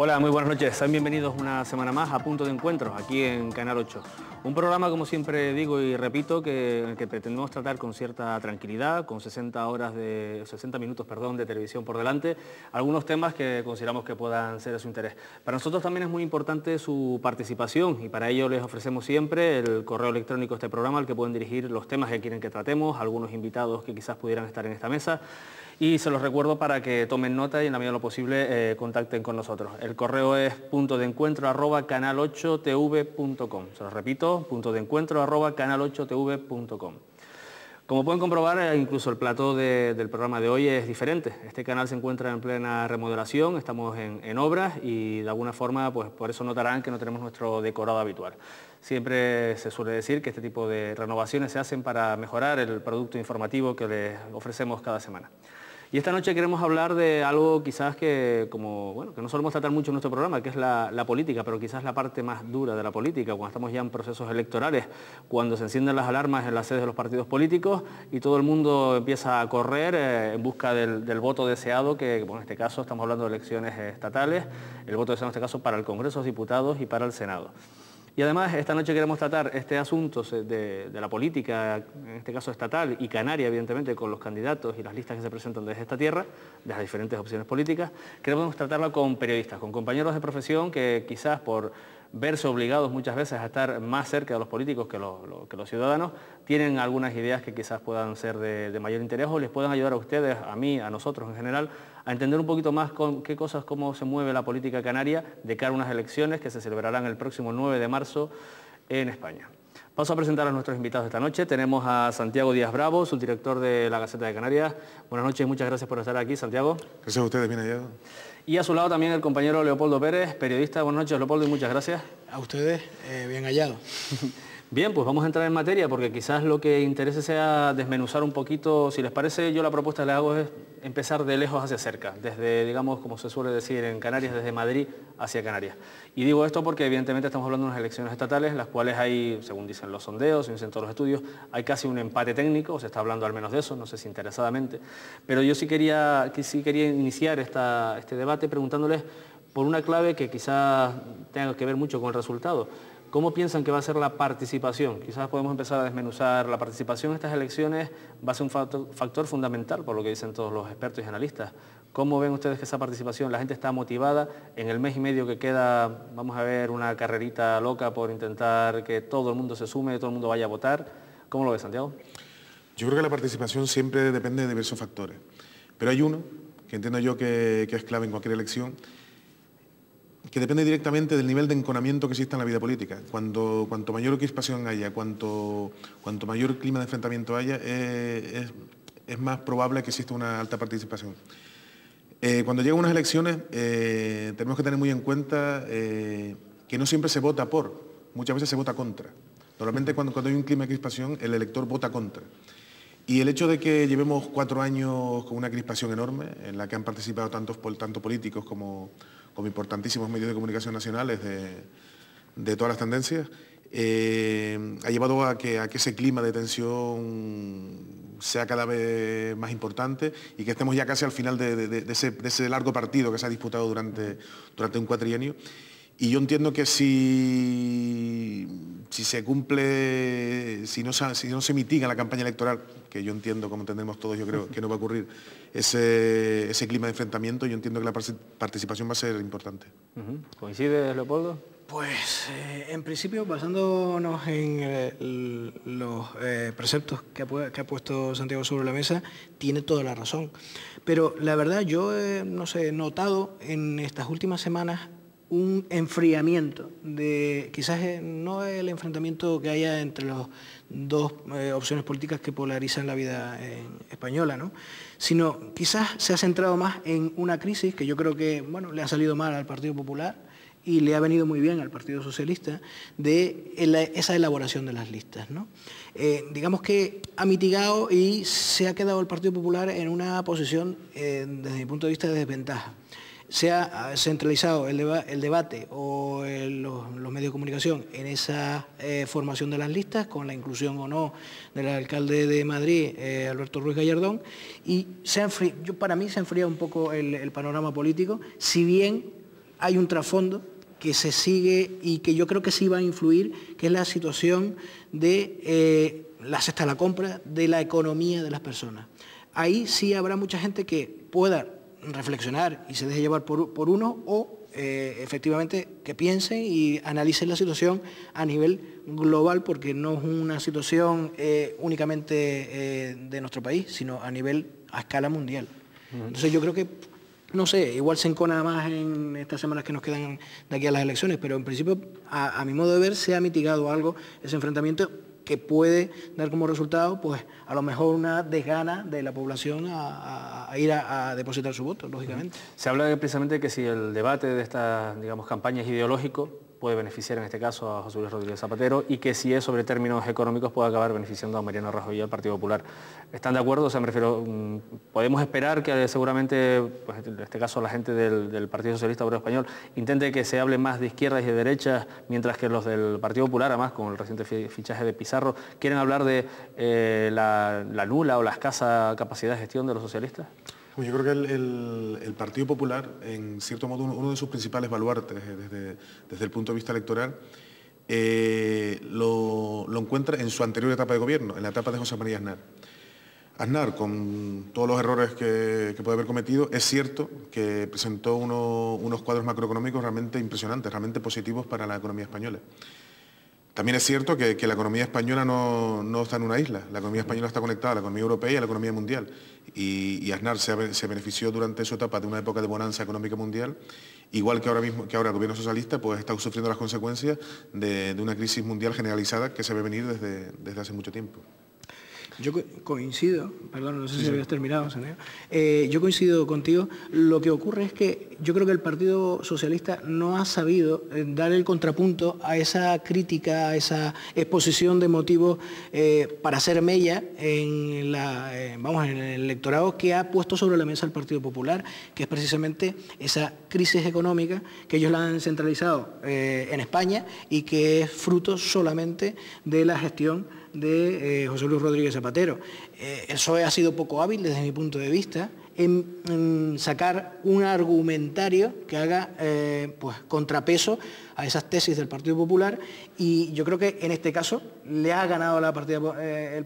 Hola, muy buenas noches. Sean bienvenidos una semana más a Punto de Encuentro, aquí en Canal 8. Un programa, como siempre digo y repito, en el que pretendemos tratar con cierta tranquilidad, con 60 minutos de televisión por delante, algunos temas que consideramos que puedan ser de su interés. Para nosotros también es muy importante su participación y para ello les ofrecemos siempre el correo electrónico de este programa al que pueden dirigir los temas que quieren que tratemos, algunos invitados que quizás pudieran estar en esta mesa. Y se los recuerdo para que tomen nota y en la medida de lo posible contacten con nosotros. El correo es puntodencuentro@canal8tv.com. Se los repito, puntodencuentro@canal8tv.com. Como pueden comprobar, incluso el plató del programa de hoy es diferente. Este canal se encuentra en plena remodelación, estamos en obras y de alguna forma, pues por eso notarán que no tenemos nuestro decorado habitual. Siempre se suele decir que este tipo de renovaciones se hacen para mejorar el producto informativo que les ofrecemos cada semana. Y esta noche queremos hablar de algo quizás que no solemos tratar mucho en nuestro programa, que es la política, pero quizás la parte más dura de la política, cuando estamos ya en procesos electorales, cuando se encienden las alarmas en las sedes de los partidos políticos y todo el mundo empieza a correr en busca del voto deseado, que en este caso estamos hablando de elecciones estatales, el voto deseado en este caso para el Congreso de los Diputados y para el Senado. Y además, esta noche queremos tratar este asunto de la política, en este caso estatal y canaria, evidentemente, con los candidatos y las listas que se presentan desde esta tierra, de las diferentes opciones políticas. Queremos tratarla con periodistas, con compañeros de profesión que quizás por verse obligados muchas veces a estar más cerca de los políticos que los ciudadanos, tienen algunas ideas que quizás puedan ser de mayor interés o les puedan ayudar a ustedes, a mí, a nosotros en general, a entender un poquito más cómo se mueve la política canaria de cara a unas elecciones que se celebrarán el próximo 9 de marzo en España. Paso a presentar a nuestros invitados esta noche. Tenemos a Santiago Díaz Bravo, subdirector de la Gaceta de Canarias. Buenas noches y muchas gracias por estar aquí, Santiago. Gracias a ustedes, bien hallado. Y a su lado también el compañero Leopoldo Pérez, periodista. Buenas noches, Leopoldo, y muchas gracias. A ustedes, bien hallado. Bien, pues vamos a entrar en materia porque quizás lo que interese sea desmenuzar un poquito. Si les parece, yo la propuesta que les hago es empezar de lejos hacia cerca, desde, digamos, como se suele decir en Canarias, desde Madrid hacia Canarias. Y digo esto porque evidentemente estamos hablando de unas elecciones estatales, las cuales hay, según dicen los sondeos, según dicen todos los estudios, hay casi un empate técnico, se está hablando al menos de eso, no sé si interesadamente. Pero yo sí quería iniciar este debate preguntándoles por una clave que quizás tenga que ver mucho con el resultado. ¿Cómo piensan que va a ser la participación? Quizás podemos empezar a desmenuzar. La participación en estas elecciones va a ser un factor fundamental, por lo que dicen todos los expertos y analistas. ¿Cómo ven ustedes que esa participación, la gente está motivada? En el mes y medio que queda, vamos a ver una carrerita loca por intentar que todo el mundo se sume, todo el mundo vaya a votar. ¿Cómo lo ves, Santiago? Yo creo que la participación siempre depende de diversos factores. Pero hay uno, que entiendo yo que es clave en cualquier elección, que depende directamente del nivel de enconamiento que exista en la vida política. Cuanto mayor crispación haya, cuanto mayor clima de enfrentamiento haya, es más probable que exista una alta participación. Cuando llegan unas elecciones, tenemos que tener muy en cuenta que no siempre se vota por, muchas veces se vota contra. Normalmente cuando hay un clima de crispación, el elector vota contra. Y el hecho de que llevemos 4 años con una crispación enorme, en la que han participado tanto políticos como importantísimos medios de comunicación nacionales de todas las tendencias, ha llevado a que ese clima de tensión sea cada vez más importante y que estemos ya casi al final de ese largo partido que se ha disputado durante un cuatrienio. Y yo entiendo que si se cumple, si no se mitiga la campaña electoral, que yo entiendo, como entendemos todos, yo creo que no va a ocurrir ese clima de enfrentamiento, yo entiendo que la participación va a ser importante. ¿Coincide, Leopoldo? Pues en principio, basándonos en los preceptos que ha puesto Santiago sobre la mesa, tiene toda la razón. Pero la verdad, yo he notado en estas últimas semanas un enfriamiento, quizás no el enfrentamiento que haya entre las dos opciones políticas que polarizan la vida española, ¿no? Sino quizás se ha centrado más en una crisis que yo creo que le ha salido mal al Partido Popular y le ha venido muy bien al Partido Socialista de esa elaboración de las listas, ¿no? Digamos que ha mitigado y se ha quedado el Partido Popular en una posición, desde mi punto de vista, de desventaja. Se ha centralizado el debate o los medios de comunicación en esa formación de las listas, con la inclusión o no del alcalde de Madrid, Alberto Ruiz Gallardón, y para mí se ha enfriado un poco el panorama político, si bien hay un trasfondo que se sigue y que yo creo que sí va a influir, que es la situación de la cesta de la compra, de la economía de las personas. Ahí sí habrá mucha gente que pueda reflexionar y se deje llevar por uno o efectivamente que piensen y analicen la situación a nivel global, porque no es una situación únicamente de nuestro país, sino a escala mundial. Entonces yo creo que, no sé, igual se encona más en estas semanas que nos quedan de aquí a las elecciones, pero en principio, a mi modo de ver, se ha mitigado algo ese enfrentamiento, que puede dar como resultado, pues a lo mejor una desgana de la población a ir a depositar su voto, lógicamente. Se habla precisamente que si el debate de estas, digamos, campañas ideológico puede beneficiar en este caso a José Luis Rodríguez Zapatero, y que si es sobre términos económicos puede acabar beneficiando a Mariano Rajoy y al Partido Popular. ¿Están de acuerdo? O sea, me refiero, podemos esperar que seguramente, pues en este caso la gente del Partido Socialista Obrero Español intente que se hable más de izquierdas y de derechas, mientras que los del Partido Popular, además con el reciente fichaje de Pizarro, quieren hablar de la nula o la escasa capacidad de gestión de los socialistas? Yo creo que el Partido Popular, en cierto modo, uno de sus principales baluartes desde el punto de vista electoral, lo encuentra en su anterior etapa de gobierno, en la etapa de José María Aznar. Aznar, con todos los errores que puede haber cometido, es cierto que presentó unos cuadros macroeconómicos realmente impresionantes, realmente positivos para la economía española. También es cierto que la economía española no está en una isla. La economía española está conectada a la economía europea y a la economía mundial. Y Aznar se benefició durante su etapa de una época de bonanza económica mundial, igual que ahora el gobierno socialista pues está sufriendo las consecuencias de una crisis mundial generalizada que se ve venir desde hace mucho tiempo. Yo coincido, perdón, no sé si habías terminado, Santiago. Yo coincido contigo. Lo que ocurre es que yo creo que el Partido Socialista no ha sabido dar el contrapunto a esa crítica, a esa exposición de motivos para hacer mella en el electorado que ha puesto sobre la mesa el Partido Popular, que es precisamente esa crisis económica que ellos la han centralizado en España y que es fruto solamente de la gestión de José Luis Rodríguez Zapatero. Eso ha sido poco hábil desde mi punto de vista en sacar un argumentario que haga pues contrapeso a esas tesis del Partido Popular, y yo creo que en este caso le ha ganado el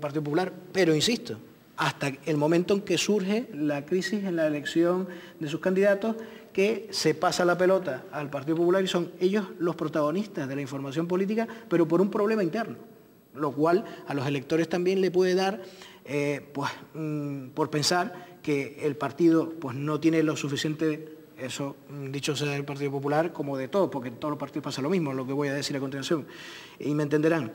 Partido Popular, pero insisto, hasta el momento en que surge la crisis en la elección de sus candidatos, que se pasa la pelota al Partido Popular y son ellos los protagonistas de la información política, pero por un problema interno, lo cual a los electores también le puede dar por pensar que el partido pues no tiene lo suficiente, eso dicho sea del Partido Popular como de todos, porque en todos los partidos pasa lo mismo, lo que voy a decir a continuación, y me entenderán.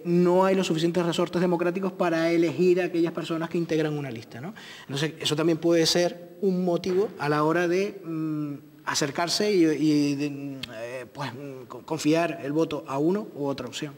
No hay los suficientes resortes democráticos para elegir a aquellas personas que integran una lista, ¿no? Entonces, eso también puede ser un motivo a la hora de acercarse y confiar el voto a uno u otra opción.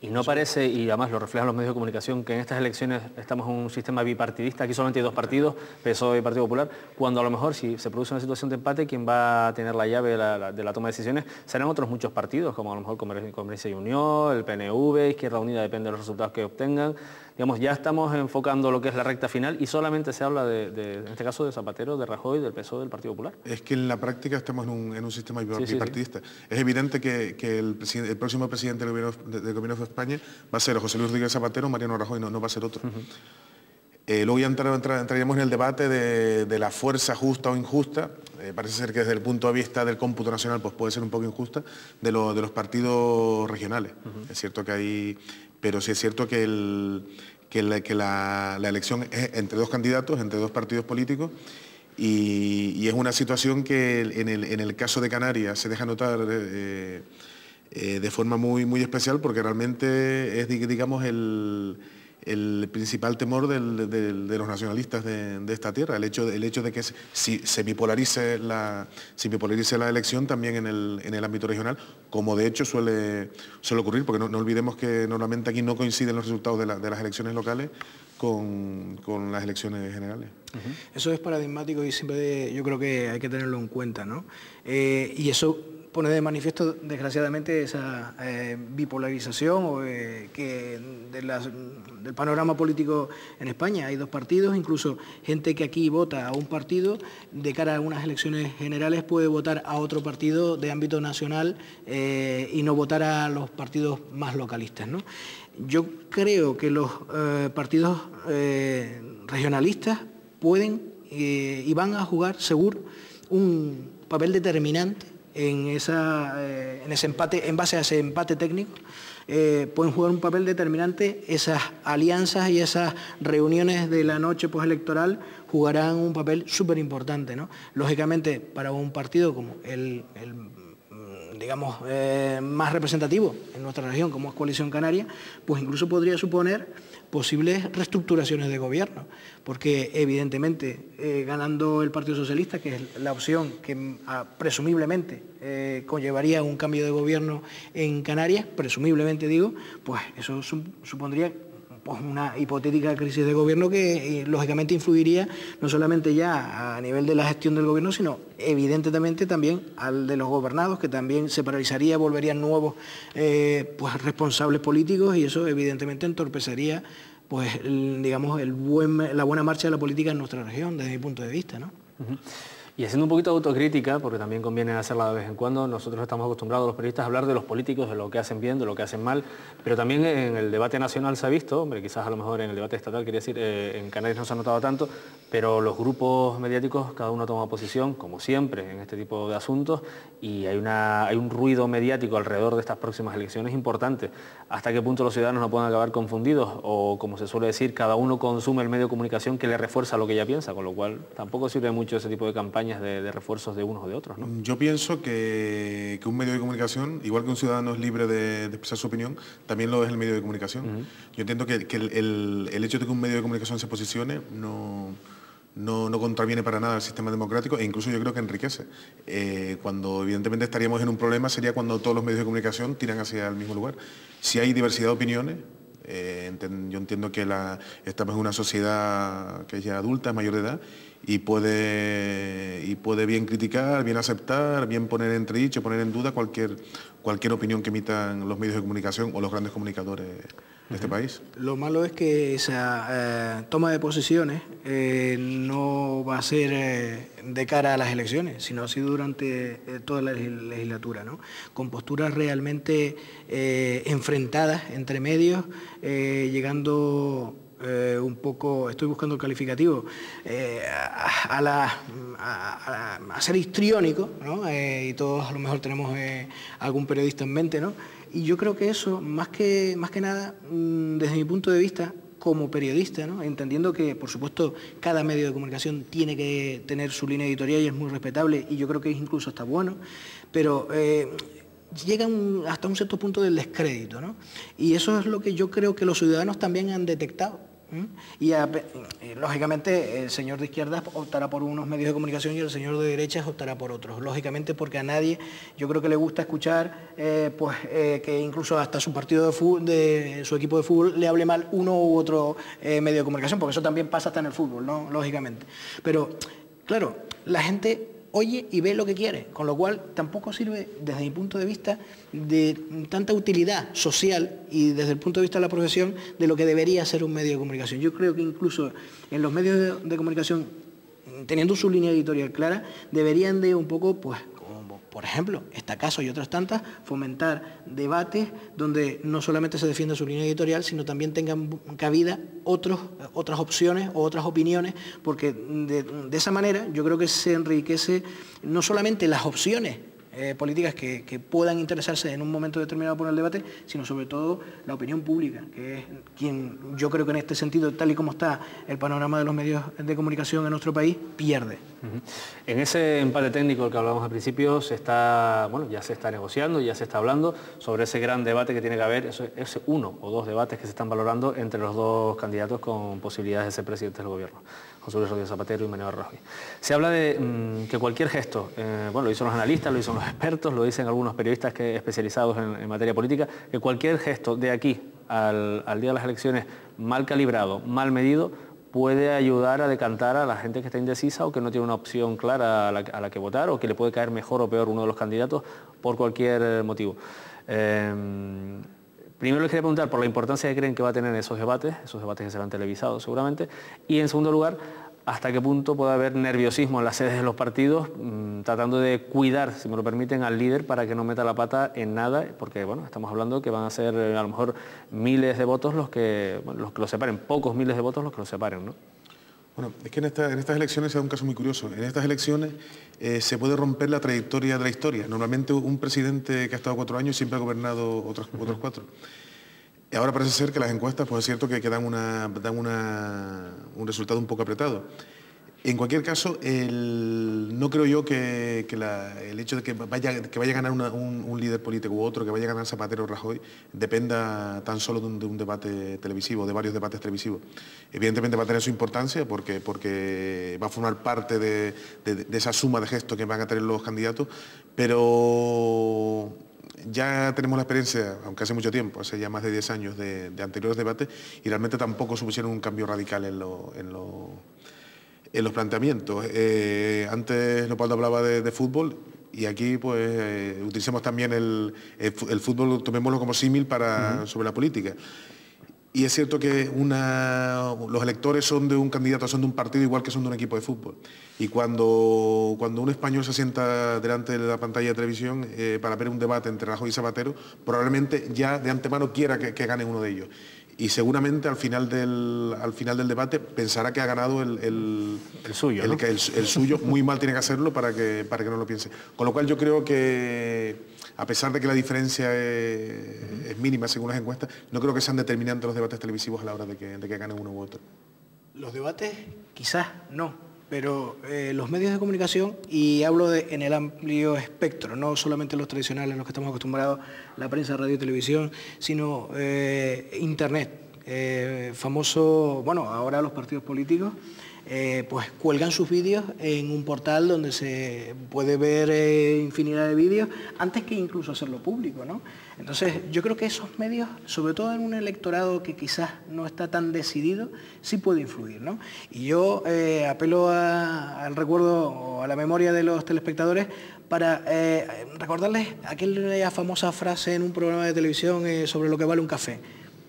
Y no parece, y además lo reflejan los medios de comunicación, que en estas elecciones estamos en un sistema bipartidista, aquí solamente hay dos partidos, PSOE y Partido Popular, cuando a lo mejor si se produce una situación de empate, quien va a tener la llave de la toma de decisiones serán otros muchos partidos, como a lo mejor Convergencia y Unión, el PNV, Izquierda Unida, depende de los resultados que obtengan. Digamos, ya estamos enfocando lo que es la recta final y solamente se habla en este caso de Zapatero, de Rajoy, del PSOE, del Partido Popular. Es que en la práctica estamos en un sistema bipartidista. Sí. Es evidente que el próximo presidente del gobierno de España va a ser José Luis Rodríguez Zapatero, Mariano Rajoy, no va a ser otro. Luego ya entraríamos en el debate de la fuerza justa o injusta. Parece ser que desde el punto de vista del cómputo nacional pues puede ser un poco injusta, de los partidos regionales. Es cierto que hay... Pero sí es cierto que la elección es entre dos candidatos, entre dos partidos políticos, y es una situación que en el caso de Canarias se deja notar de forma muy especial, porque realmente es, digamos, el principal temor de los nacionalistas de esta tierra, el hecho de que se bipolarice la elección también en el ámbito regional, como de hecho suele ocurrir, porque no olvidemos que normalmente aquí no coinciden los resultados de las elecciones locales con las elecciones generales. Eso es paradigmático y siempre yo creo que hay que tenerlo en cuenta, ¿no? Y eso pone de manifiesto, desgraciadamente, esa bipolarización del panorama político en España. Hay dos partidos, incluso gente que aquí vota a un partido, de cara a unas elecciones generales puede votar a otro partido de ámbito nacional y no votar a los partidos más localistas, ¿no? Yo creo que los partidos regionalistas pueden y van a jugar seguro un papel determinante en ese empate, en base a ese empate técnico. Pueden jugar un papel determinante esas alianzas y esas reuniones de la noche postelectoral, jugarán un papel súper importante, ¿no? Lógicamente, para un partido como digamos, más representativo en nuestra región, como es Coalición Canaria, pues incluso podría suponer posibles reestructuraciones de gobierno, porque evidentemente ganando el Partido Socialista, que es la opción que presumiblemente conllevaría un cambio de gobierno en Canarias, presumiblemente digo, pues eso supondría pues una hipotética crisis de gobierno que lógicamente influiría no solamente ya a nivel de la gestión del gobierno, sino evidentemente también al de los gobernados, que también se paralizaría, volverían nuevos pues responsables políticos, y eso evidentemente entorpecería pues digamos la buena marcha de la política en nuestra región, desde mi punto de vista, ¿no? Y haciendo un poquito de autocrítica, porque también conviene hacerla de vez en cuando, nosotros estamos acostumbrados los periodistas a hablar de los políticos, de lo que hacen bien, de lo que hacen mal, pero también en el debate nacional se ha visto, hombre, quizás a lo mejor en el debate estatal, quería decir, en Canarias no se ha notado tanto, pero los grupos mediáticos, cada uno toma posición, como siempre, en este tipo de asuntos, y hay un ruido mediático alrededor de estas próximas elecciones importante. ¿Hasta qué punto los ciudadanos no pueden acabar confundidos? O, como se suele decir, cada uno consume el medio de comunicación que le refuerza lo que ya piensa, con lo cual tampoco sirve mucho ese tipo de campañas de refuerzos de unos o de otros, ¿no? Yo pienso que un medio de comunicación, igual que un ciudadano es libre de expresar su opinión, también lo es el medio de comunicación. Yo entiendo que el hecho de que un medio de comunicación se posicione no contraviene para nada al sistema democrático, e incluso yo creo que enriquece. Cuando evidentemente estaríamos en un problema sería cuando todos los medios de comunicación tiran hacia el mismo lugar. Si hay diversidad de opiniones, yo entiendo que estamos en una sociedad que es ya adulta, es mayor de edad, y puede bien criticar, bien aceptar, bien poner en entredicho, poner en duda cualquier opinión que emitan los medios de comunicación o los grandes comunicadores de este país. Lo malo es que esa toma de posiciones no va a ser de cara a las elecciones, sino así durante toda la legislatura, ¿no? Con posturas realmente enfrentadas entre medios, llegando un poco, estoy buscando el calificativo, a ser histriónico, ¿no? Y todos a lo mejor tenemos algún periodista en mente, ¿no? Y yo creo que eso, más que nada, desde mi punto de vista, como periodista, ¿no? Entendiendo que, por supuesto, cada medio de comunicación tiene que tener su línea editorial y es muy respetable, y yo creo que incluso está bueno, pero llegan hasta un cierto punto del descrédito, ¿no? Y eso es lo que yo creo que los ciudadanos también han detectado. Y lógicamente el señor de izquierdas optará por unos medios de comunicación y el señor de derechas optará por otros, lógicamente, porque a nadie yo creo que le gusta escuchar que incluso hasta su partido de fútbol, de su equipo de fútbol, le hable mal uno u otro medio de comunicación, porque eso también pasa hasta en el fútbol, ¿no? Lógicamente. Pero claro, la gente oye y ve lo que quiere, con lo cual tampoco sirve, desde mi punto de vista, de tanta utilidad social y desde el punto de vista de la profesión de lo que debería ser un medio de comunicación. Yo creo que incluso en los medios de comunicación, teniendo su línea editorial clara, deberían de un poco, pues, como por ejemplo, este caso y otras tantas, fomentar debates donde no solamente se defienda su línea editorial, sino también tengan cabida otras opciones o otras opiniones, porque de esa manera yo creo que se enriquece no solamente las opciones políticas que puedan interesarse en un momento determinado por el debate, sino sobre todo la opinión pública, que es quien yo creo que en este sentido, tal y como está el panorama de los medios de comunicación en nuestro país, pierde. En ese empate técnico del que hablábamos al principio, ya se está negociando, ya se está hablando sobre ese gran debate que tiene que haber, ese uno o dos debates que se están valorando entre los dos candidatos con posibilidades de ser presidentes del gobierno, José Luis Rodríguez Zapatero y Mariano Rajoy. Se habla de que cualquier gesto, lo dicen los analistas, lo dicen los expertos, lo dicen algunos periodistas especializados en materia política, que cualquier gesto de aquí al día de las elecciones mal calibrado, mal medido, puede ayudar a decantar a la gente que está indecisa o que no tiene una opción clara a la que votar, o que le puede caer mejor o peor uno de los candidatos por cualquier motivo. Primero les quería preguntar por la importancia que creen que va a tener esos debates que serán televisados seguramente, y en segundo lugar, hasta qué punto puede haber nerviosismo en las sedes de los partidos, tratando de cuidar, si me lo permiten, al líder para que no meta la pata en nada, porque bueno, estamos hablando que van a ser a lo mejor miles de votos los que los separen, pocos miles de votos los que los separen, ¿no? Bueno, es que en estas elecciones se da un caso muy curioso. En estas elecciones se puede romper la trayectoria de la historia. Normalmente un presidente que ha estado 4 años siempre ha gobernado otros 4. Y ahora parece ser que las encuestas, pues es cierto que dan un resultado un poco apretado. En cualquier caso, no creo yo que el hecho de que vaya a ganar un líder político u otro, que vaya a ganar Zapatero o Rajoy, dependa tan solo de un debate televisivo, de varios debates televisivos. Evidentemente va a tener su importancia porque va a formar parte de esa suma de gestos que van a tener los candidatos, pero ya tenemos la experiencia, aunque hace mucho tiempo, hace ya más de 10 años, de anteriores debates, y realmente tampoco supusieron un cambio radical en los planteamientos. Antes Leopoldo hablaba de fútbol, y aquí pues utilicemos también el fútbol, tomémoslo como símil sobre la política. Y es cierto que los electores son de un candidato, son de un partido igual que son de un equipo de fútbol. Y cuando un español se sienta delante de la pantalla de televisión para ver un debate entre Rajoy y Zapatero, probablemente ya de antemano quiera que gane uno de ellos. Y seguramente al final del debate pensará que ha ganado el suyo, ¿no? El suyo. Muy mal tiene que hacerlo para que no lo piense. Con lo cual yo creo que, a pesar de que la diferencia es mínima según las encuestas, no creo que sean determinantes los debates televisivos a la hora de que gane uno u otro. Los debates quizás no, pero los medios de comunicación, y hablo en el amplio espectro, no solamente los tradicionales, los que estamos acostumbrados, la prensa, radio y televisión, sino Internet, famoso, bueno, ahora los partidos políticos, pues cuelgan sus vídeos en un portal donde se puede ver infinidad de vídeos antes que incluso hacerlo público, ¿no? Entonces yo creo que esos medios, sobre todo en un electorado que quizás no está tan decidido, sí puede influir, ¿no? Y yo apelo al recuerdo o a la memoria de los telespectadores para recordarles aquella famosa frase en un programa de televisión sobre lo que vale un café.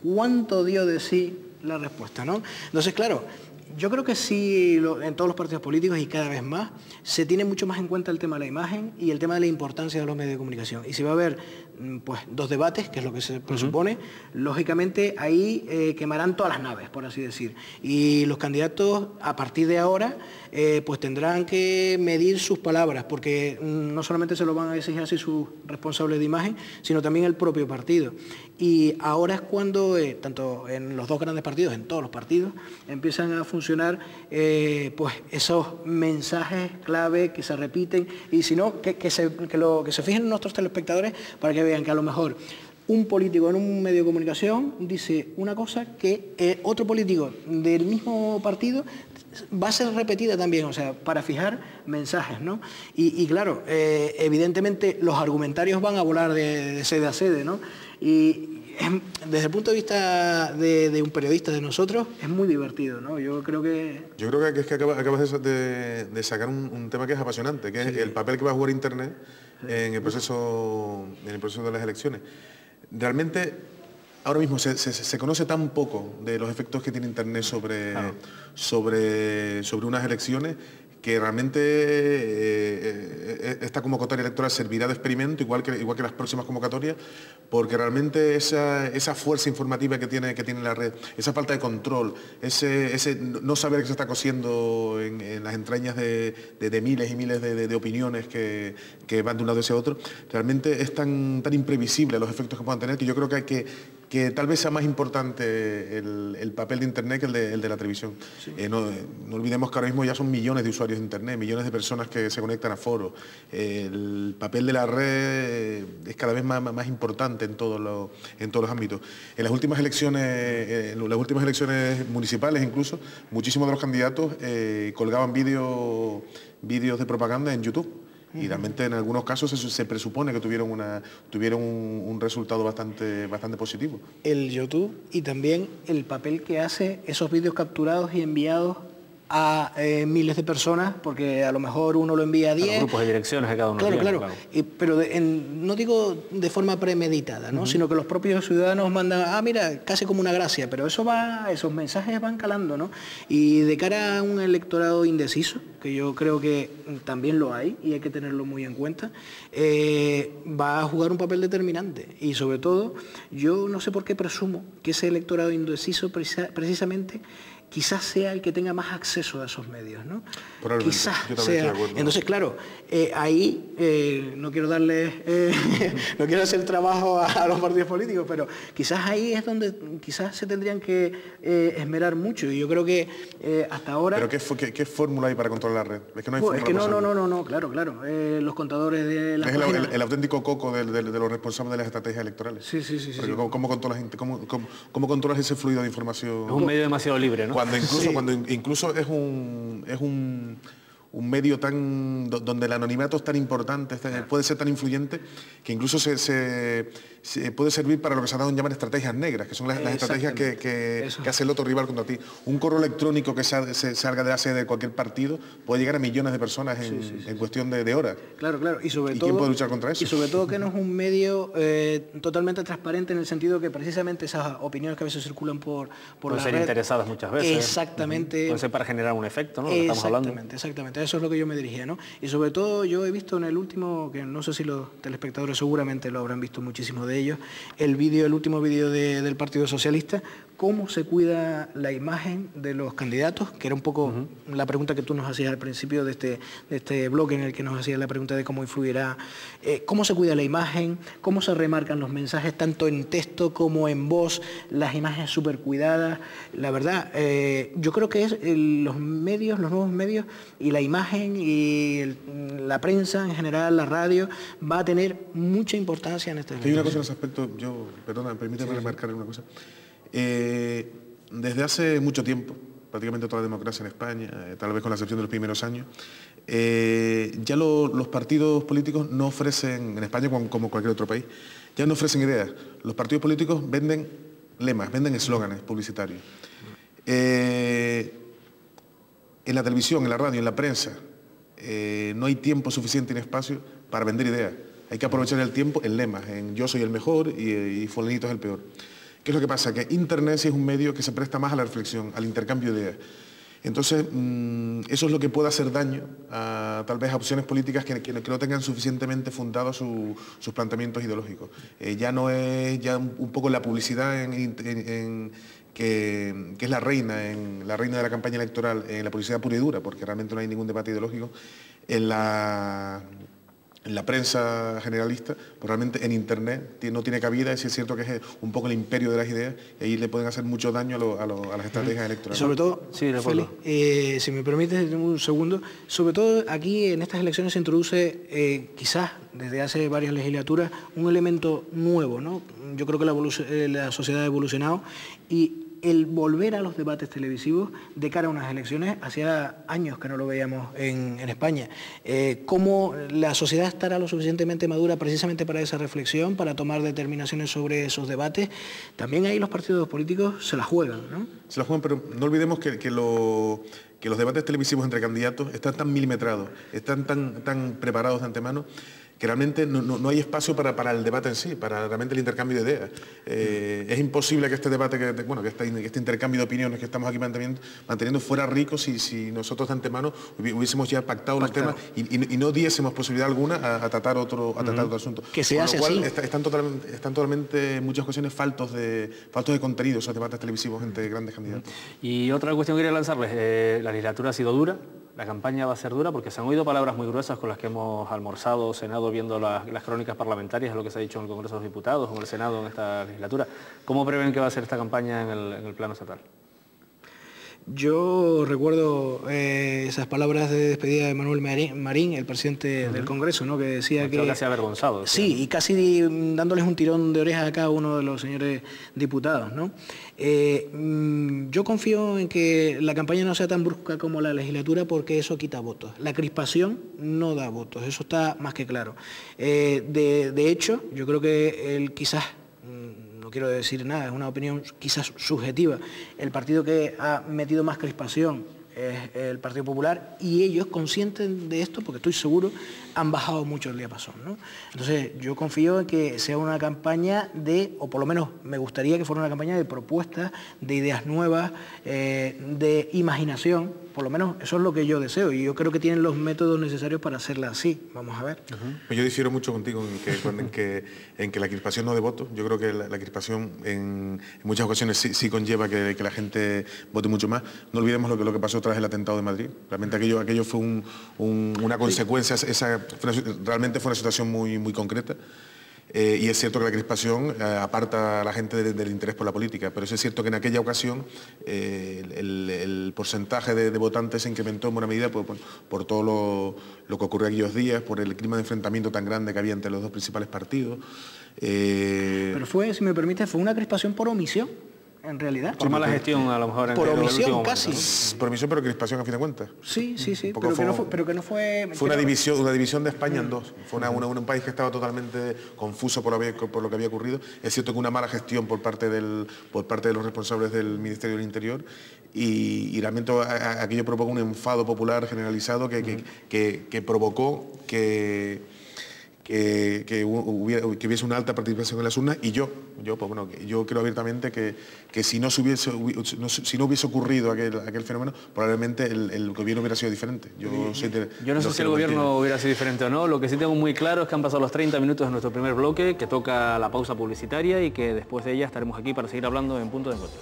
¿Cuánto dio de sí la respuesta, ¿no? Entonces, claro, yo creo que sí, en todos los partidos políticos y cada vez más, se tiene mucho más en cuenta el tema de la imagen y el tema de la importancia de los medios de comunicación. Y si va a haber pues 2 debates, que es lo que se presupone, lógicamente ahí quemarán todas las naves, por así decir. Y los candidatos, a partir de ahora, pues tendrán que medir sus palabras, porque no solamente se lo van a exigir así sus responsables de imagen, sino también el propio partido. Y ahora es cuando, tanto en los 2 grandes partidos, en todos los partidos, empiezan a funcionar pues esos mensajes clave que se repiten, y si no, que se fijen nuestros telespectadores para que vean que a lo mejor un político en un medio de comunicación dice una cosa que otro político del mismo partido va a ser repetida también, o sea, para fijar mensajes, ¿no? Y claro, evidentemente los argumentarios van a volar de sede a sede, ¿no? Y desde el punto de vista de un periodista, de nosotros, es muy divertido, ¿no? Yo creo que acabas de sacar un tema que es apasionante, que es el papel que va a jugar Internet en el proceso de las elecciones. Realmente, ahora mismo se conoce tan poco de los efectos que tiene Internet sobre unas elecciones, que realmente esta convocatoria electoral servirá de experimento, igual que las próximas convocatorias, porque realmente esa fuerza informativa que tiene la red, esa falta de control, ese no saber qué se está cosiendo en las entrañas de miles y miles de opiniones que van de un lado hacia otro, realmente es tan imprevisible los efectos que puedan tener, que yo creo que tal vez sea más importante el papel de Internet que el de la televisión. Sí. No olvidemos que ahora mismo ya son millones de usuarios de Internet, millones de personas que se conectan a foros. El papel de la red es cada vez más importante en todos los ámbitos. En las últimas elecciones municipales incluso, muchísimos de los candidatos colgaban vídeos de propaganda en YouTube. Y realmente en algunos casos se presupone que tuvieron un resultado bastante positivo. El YouTube y también el papel que hace esos vídeos capturados y enviados a miles de personas, porque a lo mejor uno lo envía a 10. A los grupos de direcciones de cada uno. Claro. Pero no digo de forma premeditada, ¿no? Sino que los propios ciudadanos mandan, mira, casi como una gracia, pero esos mensajes van calando, ¿no? Y de cara a un electorado indeciso, que yo creo que también lo hay y hay que tenerlo muy en cuenta, va a jugar un papel determinante. Y sobre todo, yo no sé por qué presumo que ese electorado indeciso precisamente quizás sea el que tenga más acceso a esos medios, ¿no? Quizás sea. Entonces, claro, ahí no quiero no quiero hacer trabajo a los partidos políticos, pero quizás ahí es donde quizás se tendrían que esmerar mucho. Y yo creo que hasta ahora. ¿Pero qué fórmula hay para controlar la red? Es que no hay fórmula. Es que no, claro. Los contadores de las páginas. El auténtico coco de los responsables de las estrategias electorales. Sí. ¿Cómo controlas ese fluido de información? Es un medio demasiado libre, ¿no? Cuando incluso es un medio donde el anonimato es tan importante, puede ser tan influyente, que incluso se puede servir para lo que se ha dado en llamar estrategias negras, que son las estrategias que hace el otro rival contra ti. Un correo electrónico que salga de la sede de cualquier partido puede llegar a millones de personas en cuestión de horas. Claro. Y sobre todo, ¿quién puede luchar contra eso? Y sobre todo que no es un medio totalmente transparente, en el sentido que precisamente esas opiniones que a veces circulan por pueden la ser red, interesadas muchas veces. Exactamente. Pueden ser para generar un efecto, ¿no? Estamos hablando. Exactamente. Eso es lo que yo me dirigía, ¿no? Y sobre todo yo he visto en el último, que no sé si los telespectadores seguramente lo habrán visto muchísimo de ellos, el último vídeo del Partido Socialista, cómo se cuida la imagen de los candidatos, que era un poco la pregunta que tú nos hacías al principio de este bloque, en el que nos hacías la pregunta de cómo influirá, cómo se cuida la imagen, cómo se remarcan los mensajes tanto en texto como en voz, las imágenes súper cuidadas. La verdad, yo creo que es los nuevos medios y la imagen y la prensa en general, la radio, va a tener mucha importancia en este momento. Hay una cosa en ese aspecto, permíteme remarcar una cosa. Desde hace mucho tiempo, prácticamente toda la democracia en España, tal vez con la excepción de los primeros años, ya los partidos políticos no ofrecen, en España como cualquier otro país, ya no ofrecen ideas. Los partidos políticos venden lemas, venden eslóganes publicitarios. En la televisión, en la radio, en la prensa, no hay tiempo suficiente ni espacio para vender ideas. Hay que aprovechar el tiempo en lemas, en yo soy el mejor y fulanito es el peor. ¿Qué es lo que pasa? Que Internet sí es un medio que se presta más a la reflexión, al intercambio de ideas. Entonces, eso es lo que puede hacer daño tal vez a opciones políticas que no tengan suficientemente fundados sus planteamientos ideológicos. Ya no es un poco la publicidad que es la reina de la campaña electoral, en la publicidad pura y dura, porque realmente no hay ningún debate ideológico, en la prensa generalista, pues realmente en Internet no tiene cabida. Es cierto que es un poco el imperio de las ideas, y ahí le pueden hacer mucho daño a las estrategias electorales. Sobre todo, Félix, si me permites un segundo, sobre todo aquí en estas elecciones se introduce, quizás desde hace varias legislaturas, un elemento nuevo, ¿no? Yo creo que la sociedad ha evolucionado, y el volver a los debates televisivos de cara a unas elecciones, hacía años que no lo veíamos en España. ¿Cómo la sociedad estará lo suficientemente madura precisamente para esa reflexión, para tomar determinaciones sobre esos debates? También ahí los partidos políticos se la juegan, ¿no? Se la juegan, pero no olvidemos que los debates televisivos entre candidatos están tan milimetrados, están tan preparados de antemano, que realmente no hay espacio para el debate en sí, para realmente el intercambio de ideas. Es imposible que este debate, que este intercambio de opiniones que estamos aquí manteniendo fuera rico si nosotros de antemano hubiésemos ya pactado los temas y no diésemos posibilidad alguna a tratar otro asunto. Que se hace así. Están totalmente en muchas ocasiones faltos de contenido esos debates televisivos entre grandes candidatos. Y otra cuestión que quería lanzarles, la legislatura ha sido dura. La campaña va a ser dura porque se han oído palabras muy gruesas con las que hemos almorzado, cenado, viendo las crónicas parlamentarias, de lo que se ha dicho en el Congreso de los Diputados o en el Senado en esta legislatura. ¿Cómo prevén que va a ser esta campaña en el plano estatal? Yo recuerdo esas palabras de despedida de Manuel Marín, el presidente del Congreso, ¿no? Que decía que... casi avergonzado. Sí, y casi dándoles un tirón de orejas a cada uno de los señores diputados, ¿no? Yo confío en que la campaña no sea tan brusca como la legislatura, porque eso quita votos. La crispación no da votos, eso está más que claro. De hecho, yo creo que él quizás... no quiero decir nada, es una opinión quizás subjetiva, el partido que ha metido más crispación es el Partido Popular, y ellos, conscientes de esto, porque estoy seguro, han bajado mucho el diapasón, ¿no? Entonces yo confío en que sea una campaña o por lo menos me gustaría que fuera una campaña de propuestas, de ideas nuevas, de imaginación. Por lo menos eso es lo que yo deseo, y yo creo que tienen los métodos necesarios para hacerla así. Vamos a ver. Yo difiero mucho contigo en que la crispación no dé votos. Yo creo que la crispación en muchas ocasiones sí conlleva que la gente vote mucho más. No olvidemos lo que pasó tras el atentado de Madrid. Realmente aquello fue una consecuencia, realmente fue una situación muy concreta. Y es cierto que la crispación aparta a la gente del interés por la política, pero es cierto que en aquella ocasión el porcentaje de votantes se incrementó en buena medida por todo lo que ocurrió aquellos días, por el clima de enfrentamiento tan grande que había entre los dos principales partidos. Pero fue, si me permite, fue una crispación por omisión, en realidad. Por mala gestión, a lo mejor. Por omisión, casi. Por omisión, pero crispación a fin de cuentas. Sí, pero que no fue... Fue una división de España en dos. Fue un país que estaba totalmente confuso por lo que había ocurrido. Es cierto que una mala gestión por parte de los responsables del Ministerio del Interior, y realmente aquello provocó un enfado popular generalizado que provocó que hubiese una alta participación en las urnas, y yo creo abiertamente que si no hubiese ocurrido aquel fenómeno, probablemente el gobierno hubiera sido diferente. Yo no sé si el gobierno hubiera sido diferente o no. Lo que sí tengo muy claro es que han pasado los 30 minutos de nuestro primer bloque, que toca la pausa publicitaria, y que después de ella estaremos aquí para seguir hablando en Punto de Encuentro.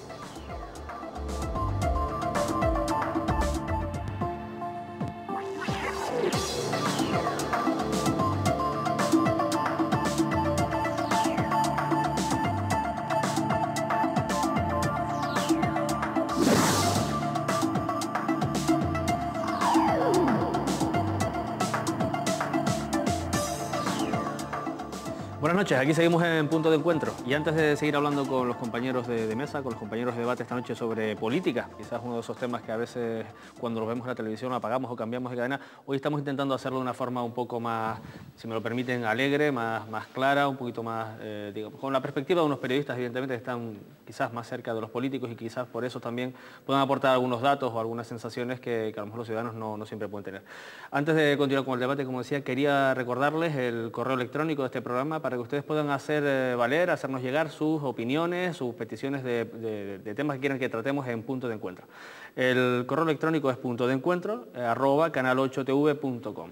Buenas noches, aquí seguimos en Punto de Encuentro, y antes de seguir hablando con los compañeros de mesa, con los compañeros de debate esta noche sobre política, quizás uno de esos temas que a veces cuando los vemos en la televisión apagamos o cambiamos de cadena, hoy estamos intentando hacerlo de una forma un poco más, si me lo permiten, alegre, más clara, un poquito más, digamos, con la perspectiva de unos periodistas, evidentemente, que están quizás más cerca de los políticos, y quizás por eso también puedan aportar algunos datos o algunas sensaciones que a lo mejor los ciudadanos no siempre pueden tener. Antes de continuar con el debate, como decía, quería recordarles el correo electrónico de este programa para que ustedes puedan hacernos llegar sus opiniones, sus peticiones de temas que quieran que tratemos en Punto de Encuentro. El correo electrónico es puntodeencuentro@canal8tv.com.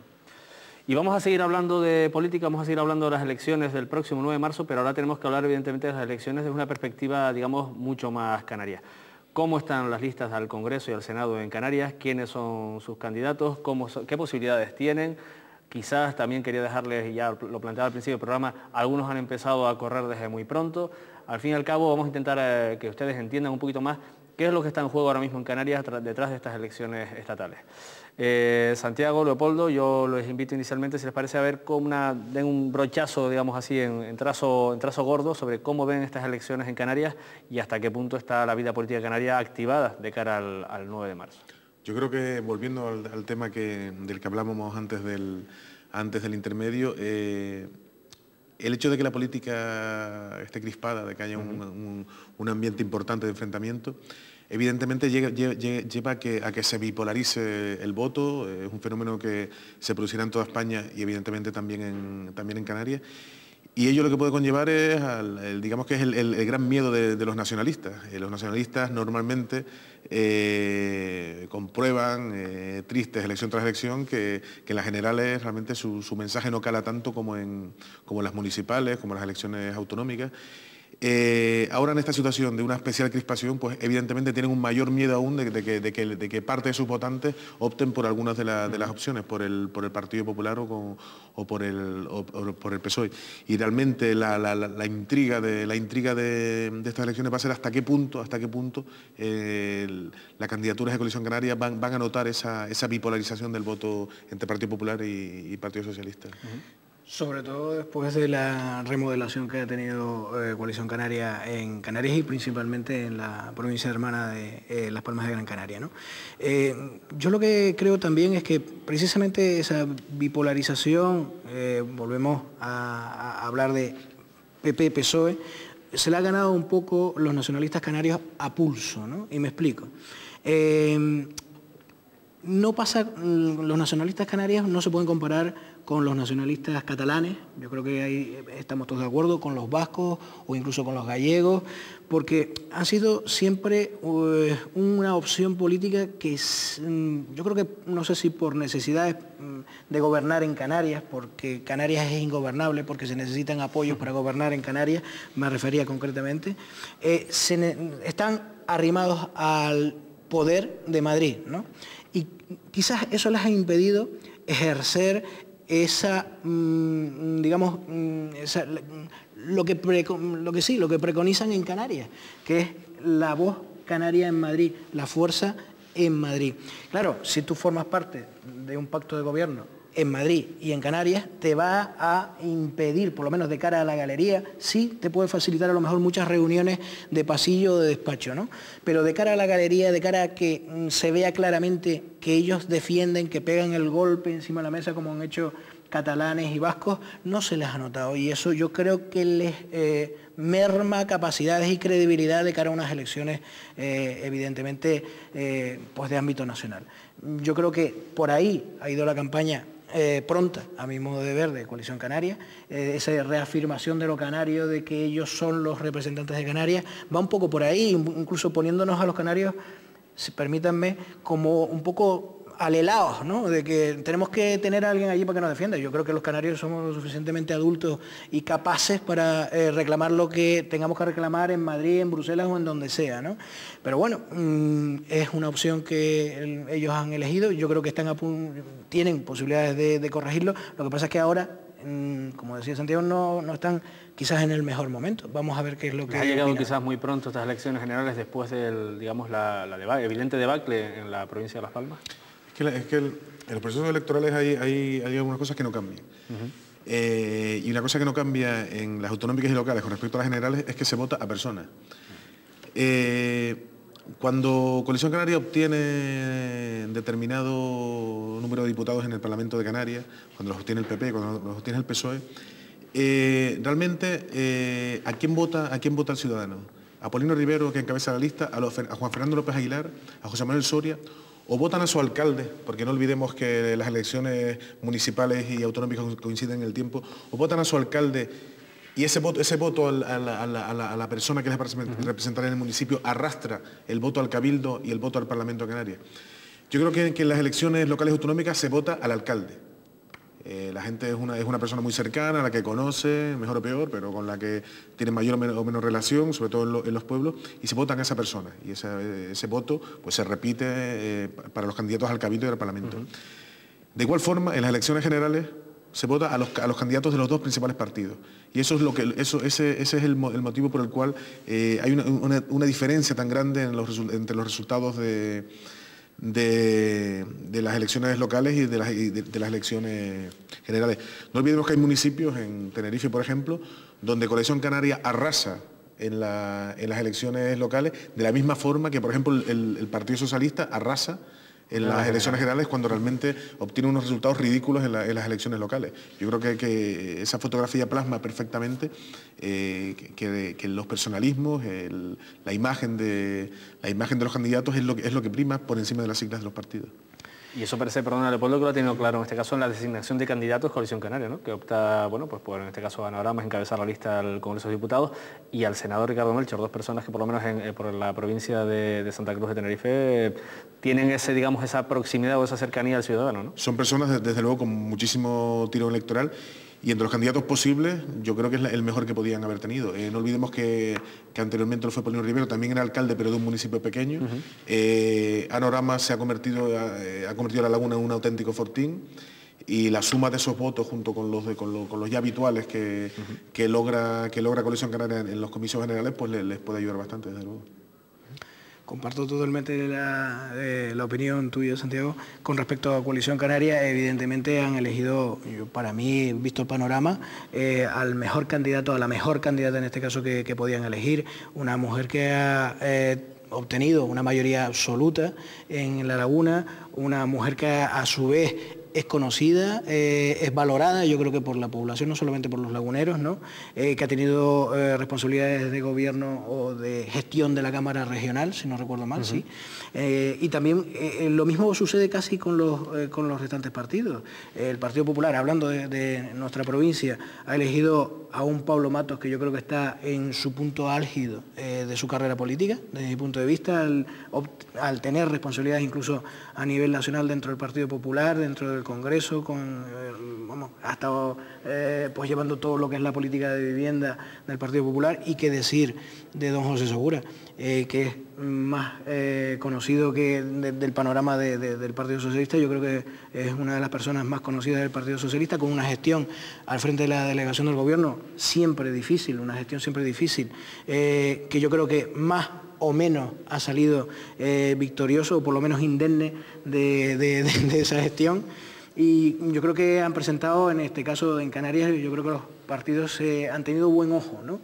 Y vamos a seguir hablando de política, vamos a seguir hablando de las elecciones del próximo 9 de marzo, pero ahora tenemos que hablar evidentemente de las elecciones desde una perspectiva, digamos, mucho más canaria. ¿Cómo están las listas al Congreso y al Senado en Canarias? ¿Quiénes son sus candidatos? ¿Qué posibilidades tienen? Quizás también quería dejarles, y ya lo planteaba al principio del programa, algunos han empezado a correr desde muy pronto. Al fin y al cabo vamos a intentar que ustedes entiendan un poquito más qué es lo que está en juego ahora mismo en Canarias detrás de estas elecciones estatales. Santiago, Leopoldo, yo les invito inicialmente, si les parece, a ver den un brochazo, digamos así, en trazo gordo sobre cómo ven estas elecciones en Canarias y hasta qué punto está la vida política canaria activada de cara al 9 de marzo. Yo creo que, volviendo al tema del que hablábamos antes del intermedio, el hecho de que la política esté crispada, de que haya un ambiente importante de enfrentamiento, evidentemente lleva a que se bipolarice el voto. Es un fenómeno que se producirá en toda España y evidentemente también en Canarias. Y ello lo que puede conllevar es, digamos que es el gran miedo de los nacionalistas. Los nacionalistas normalmente comprueban, tristes elección tras elección, que en las generales realmente su mensaje no cala tanto como en las municipales, como en las elecciones autonómicas. Ahora en esta situación de una especial crispación, pues evidentemente tienen un mayor miedo aún de que parte de sus votantes opten por algunas de las opciones, por el Partido Popular o por el PSOE. Y realmente la intriga de estas elecciones va a ser hasta qué punto las candidaturas de Coalición Canaria van a notar esa bipolarización del voto entre Partido Popular y Partido Socialista. Sobre todo después de la remodelación que ha tenido Coalición Canaria en Canarias y principalmente en la provincia hermana de Las Palmas de Gran Canaria, ¿no? Yo lo que creo también es que precisamente esa bipolarización, volvemos a hablar de PP-PSOE, se la ha ganado un poco los nacionalistas canarios a pulso, ¿no? Y me explico. No pasa, los nacionalistas canarios no se pueden comparar con los nacionalistas catalanes, yo creo que ahí estamos todos de acuerdo, con los vascos o incluso con los gallegos, porque han sido siempre una opción política que yo creo que, no sé si por necesidades de gobernar en Canarias, porque Canarias es ingobernable, porque se necesitan apoyos para gobernar en Canarias, me refería concretamente, están arrimados al poder de Madrid, ¿no? Y quizás eso les ha impedido ejercer esa, digamos, lo que preconizan en Canarias, que es la voz canaria en Madrid, la fuerza en Madrid. Claro, si tú formas parte de un pacto de gobierno en Madrid y en Canarias, te va a impedir, por lo menos de cara a la galería, sí te puede facilitar a lo mejor muchas reuniones de pasillo o de despacho, ¿no? Pero de cara a la galería, de cara a que se vea claramente que ellos defienden, que pegan el golpe encima de la mesa como han hecho catalanes y vascos, no se les ha notado. Y eso yo creo que les merma capacidades y credibilidad de cara a unas elecciones, evidentemente, pues de ámbito nacional. Yo creo que por ahí ha ido la campaña pronta, a mi modo de ver, de Coalición Canaria, esa reafirmación de lo canario, de que ellos son los representantes de Canarias, va un poco por ahí, incluso poniéndonos a los canarios, si permítanme, como un poco alelados, ¿no? De que tenemos que tener a alguien allí para que nos defienda. Yo creo que los canarios somos lo suficientemente adultos y capaces para reclamar lo que tengamos que reclamar en Madrid, en Bruselas o en donde sea, ¿no? Pero bueno, es una opción que ellos han elegido. Yo creo que tienen posibilidades de corregirlo. Lo que pasa es que ahora, como decía Santiago, no están quizás en el mejor momento. Vamos a ver qué es lo que ha llegado quizás muy pronto estas elecciones generales después del, digamos, la evidente debacle en la provincia de Las Palmas. Es que en los procesos electorales hay algunas cosas que no cambian. Y una cosa que no cambia en las autonómicas y locales con respecto a las generales es que se vota a personas. Cuando Coalición Canaria obtiene determinado número de diputados en el Parlamento de Canarias, cuando los obtiene el PP, cuando los obtiene el PSOE, realmente ¿a quién vota el ciudadano? ¿A Paulino Rivero, que encabeza la lista, a Juan Fernando López Aguilar, a José Manuel Soria? ¿O votan a su alcalde? Porque no olvidemos que las elecciones municipales y autonómicas coinciden en el tiempo. ¿O votan a su alcalde y ese voto a la persona que les va a representar en el municipio arrastra el voto al cabildo y el voto al Parlamento de Canarias? Yo creo que en las elecciones locales autonómicas se vota al alcalde. La gente es una persona muy cercana, a la que conoce, mejor o peor, pero con la que tiene mayor o menos relación, sobre todo en los pueblos, y se vota a esa persona. Y ese voto pues, se repite para los candidatos al Cabildo y al Parlamento. De igual forma, en las elecciones generales se vota a los candidatos de los dos principales partidos. Y eso es ese es el motivo por el cual hay una diferencia tan grande entre los resultados de las elecciones locales y de las elecciones generales. No olvidemos que hay municipios, en Tenerife por ejemplo, donde Coalición Canaria arrasa en las elecciones locales, de la misma forma que por ejemplo el Partido Socialista arrasa en las elecciones generales cuando realmente obtiene unos resultados ridículos en las elecciones locales. Yo creo que esa fotografía plasma perfectamente que los personalismos, la imagen de los candidatos es lo que prima por encima de las siglas de los partidos. Y eso parece, perdona, Leopoldo, que lo ha tenido claro en este caso en la designación de candidatos Coalición Canaria, ¿no? Que opta, bueno, pues por en este caso Ana Oramas encabezar la lista al Congreso de Diputados y al senador Ricardo Melchor, dos personas que por lo menos por la provincia de Santa Cruz de Tenerife tienen esa proximidad o esa cercanía al ciudadano, ¿no? Son personas desde luego con muchísimo tiro electoral Y entre los candidatos posibles, yo creo que es el mejor que podían haber tenido. No olvidemos que anteriormente lo fue Paulino Rivero, también era alcalde, pero de un municipio pequeño. Anorama se ha convertido a La Laguna en un auténtico fortín. Y la suma de esos votos junto con los ya habituales que logra Coalición Canaria en los comicios generales, pues les puede ayudar bastante, desde luego. Comparto totalmente la opinión tuya, Santiago. Con respecto a Coalición Canaria, evidentemente han elegido, para mí, visto el panorama, al mejor candidato, a la mejor candidata en este caso que podían elegir, una mujer que ha obtenido una mayoría absoluta en La Laguna, una mujer que a su vez es conocida, es valorada, yo creo que por la población, no solamente por los laguneros, ¿no? Que ha tenido responsabilidades de gobierno o de gestión de la Cámara Regional, si no recuerdo mal, sí. Y también lo mismo sucede casi con los restantes partidos. El Partido Popular, hablando de nuestra provincia, ha elegido a un Pablo Matos que yo creo que está en su punto álgido de su carrera política, desde mi punto de vista, al tener responsabilidades incluso a nivel nacional dentro del Partido Popular, dentro del Congreso, ha estado pues llevando todo lo que es la política de vivienda del Partido Popular. Y qué decir de don José Segura, que es más conocido que del panorama del Partido Socialista. Yo creo que es una de las personas más conocidas del Partido Socialista, con una gestión al frente de la delegación del gobierno siempre difícil, una gestión siempre difícil, que yo creo que más o menos ha salido victorioso, o por lo menos indemne de esa gestión. Y yo creo que han presentado, en este caso en Canarias, yo creo que los partidos han tenido buen ojo, ¿no?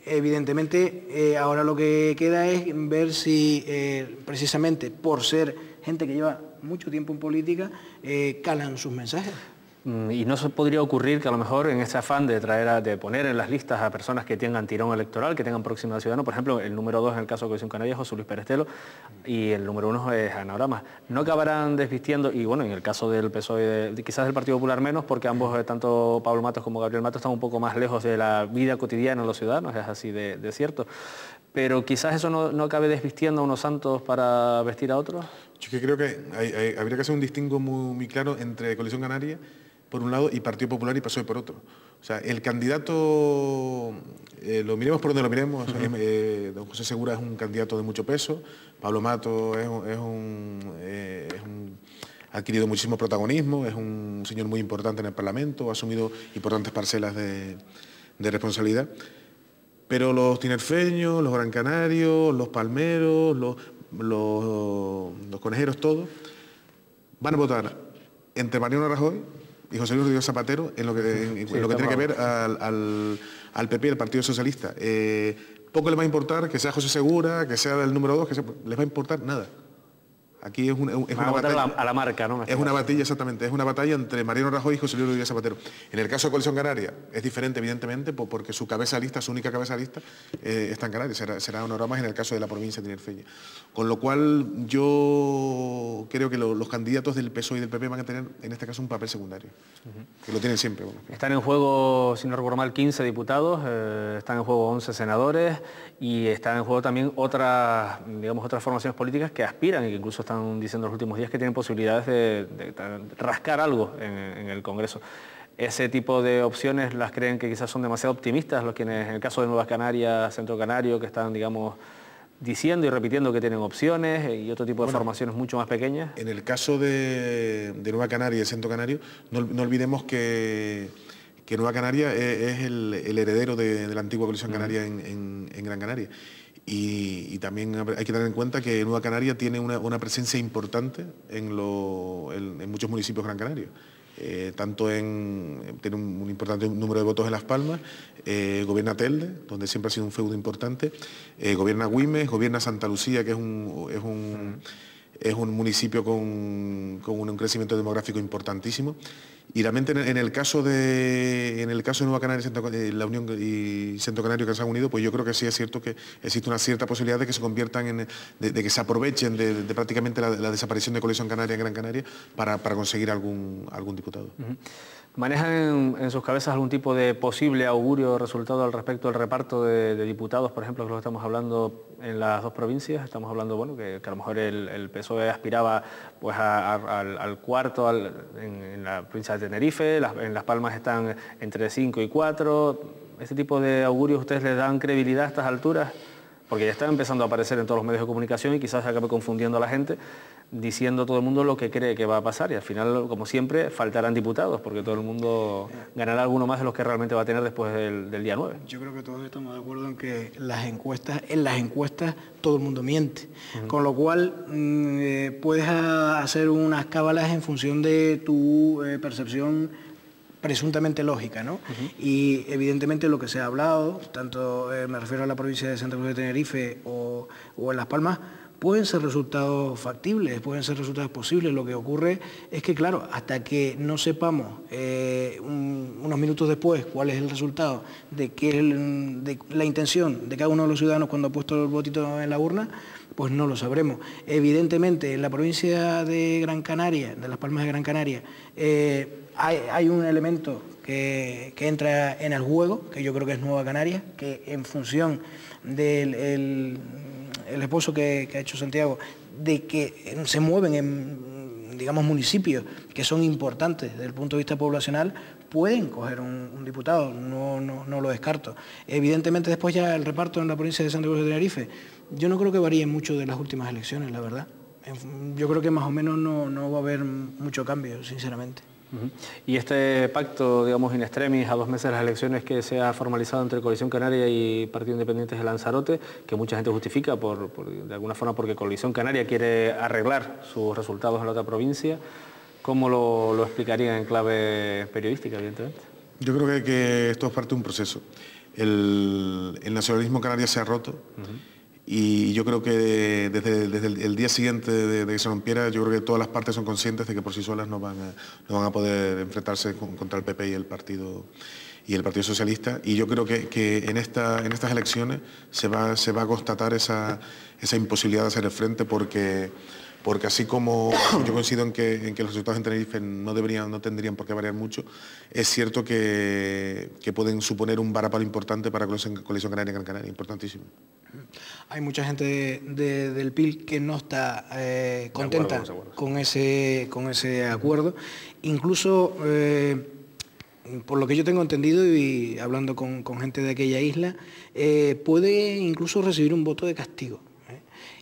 Evidentemente, ahora lo que queda es ver si, precisamente por ser gente que lleva mucho tiempo en política, calan sus mensajes. Y no se podría ocurrir que a lo mejor en ese afán de poner en las listas a personas que tengan tirón electoral, que tengan proximidad ciudadana, por ejemplo, el número 2 en el caso de Coalición Canaria es José Luis Pérez Telo, y el número 1 es Anorama. No acabarán desvistiendo, y bueno, en el caso del PSOE, quizás del Partido Popular menos, porque ambos, tanto Pablo Matos como Gabriel Matos, están un poco más lejos de la vida cotidiana de los ciudadanos, es así de cierto. Pero quizás eso no acabe desvistiendo a unos santos para vestir a otros. Yo creo que habría que hacer un distingo muy claro entre Coalición Canaria por un lado y Partido Popular y PSOE por otro. O sea, el candidato, lo miremos por donde lo miremos, don José Segura es un candidato de mucho peso, Pablo Matos ha adquirido muchísimo protagonismo, es un señor muy importante en el Parlamento, ha asumido importantes parcelas de responsabilidad, pero los tinerfeños, los gran canarios, los palmeros, los conejeros, todos, van a votar entre Mariano Rajoy y José Luis Rodríguez Zapatero en lo que tiene que ver al PP, el Partido Socialista. Poco les va a importar que sea José Segura, que sea el número 2, les va a importar nada. Aquí es una batalla a la marca, ¿no? Es una batalla, exactamente, es una batalla entre Mariano Rajoy y José Luis Rodríguez Zapatero. En el caso de Coalición Canaria es diferente, evidentemente, porque su cabeza de lista, su única cabeza de lista, está en Canarias, será Anorama en el caso de la provincia de tinerfeña. Con lo cual yo creo que los candidatos del PSOE y del PP van a tener en este caso un papel secundario, que lo tienen siempre. Bueno. Están en juego, si no recuerdo mal, 15 diputados, están en juego 11 senadores y están en juego también otras formaciones políticas que aspiran y que incluso están diciendo en los últimos días que tienen posibilidades de rascar algo en el Congreso. Ese tipo de opciones las creen que quizás son demasiado optimistas los quienes, en el caso de Nueva Canarias, Centro Canario, que están, digamos, diciendo y repitiendo que tienen opciones y otro tipo de formaciones mucho más pequeñas. En el caso de Nueva Canaria y Centro Canario, no olvidemos que Nueva Canaria es el heredero de la antigua Coalición Canaria en Gran Canaria. Y también hay que tener en cuenta que Nueva Canaria tiene una presencia importante en muchos municipios gran canarios. Tiene un importante número de votos en Las Palmas, gobierna Telde, donde siempre ha sido un feudo importante, gobierna Güímez, gobierna Santa Lucía, que es un municipio con un crecimiento demográfico importantísimo. Y realmente en el caso de Nueva Canaria, la Unión y Centro Canario que se han unido, pues yo creo que sí es cierto que existe una cierta posibilidad de que se conviertan de que se aprovechen de prácticamente la desaparición de Coalición Canaria en Gran Canaria para conseguir algún diputado. ¿Manejan en sus cabezas algún tipo de posible augurio o resultado al respecto del reparto de diputados, por ejemplo, que lo estamos hablando en las dos provincias? Estamos hablando, bueno, que a lo mejor el PSOE aspiraba pues al cuarto en la provincia Tenerife, en Las Palmas están entre 5 y 4. ¿Ese tipo de augurios ustedes les dan credibilidad a estas alturas? Porque ya están empezando a aparecer en todos los medios de comunicación y quizás se acabe confundiendo a la gente, diciendo todo el mundo lo que cree que va a pasar, y al final, como siempre, faltarán diputados, porque todo el mundo ganará alguno más de los que realmente va a tener después del día 9. Yo creo que todos estamos de acuerdo en que en las encuestas todo el mundo miente, con lo cual puedes hacer unas cábalas en función de tu percepción presuntamente lógica, ¿no? Y evidentemente lo que se ha hablado, tanto me refiero a la provincia de Santa Cruz de Tenerife o en Las Palmas, pueden ser resultados factibles, pueden ser resultados posibles. Lo que ocurre es que, claro, hasta que no sepamos unos minutos después cuál es el resultado de la intención de cada uno de los ciudadanos cuando ha puesto el votito en la urna, pues no lo sabremos. Evidentemente, en la provincia de Gran Canaria, de Las Palmas de Gran Canaria, hay un elemento que entra en el juego, que yo creo que es Nueva Canarias, que en función del el esposo que ha hecho Santiago, de que se mueven en, digamos, municipios que son importantes desde el punto de vista poblacional, pueden coger un diputado, no lo descarto. Evidentemente después ya el reparto en la provincia de Santa Cruz de Tenerife, yo no creo que varíe mucho de las últimas elecciones, la verdad. Yo creo que más o menos no va a haber mucho cambio, sinceramente. Y este pacto, digamos, in extremis, a 2 meses de las elecciones, que se ha formalizado entre Coalición Canaria y Partido Independientes de Lanzarote, que mucha gente justifica de alguna forma porque Coalición Canaria quiere arreglar sus resultados en la otra provincia, ¿cómo lo explicarían en clave periodística, evidentemente? Yo creo que esto es parte de un proceso. El nacionalismo canario se ha roto. Y yo creo que desde el día siguiente de que se rompiera, yo creo que todas las partes son conscientes de que por sí solas no van a poder enfrentarse contra el PP y el Partido Socialista. Y yo creo que en estas elecciones se va a constatar esa imposibilidad de hacer el frente, porque así como yo coincido en que los resultados en Tenerife no tendrían por qué variar mucho, es cierto que pueden suponer un varapalo importante para Coalición Canaria y Gran Canaria, importantísimo. Hay mucha gente del PIL que no está contenta con ese acuerdo. Incluso, por lo que yo tengo entendido y hablando con gente de aquella isla, puede incluso recibir un voto de castigo.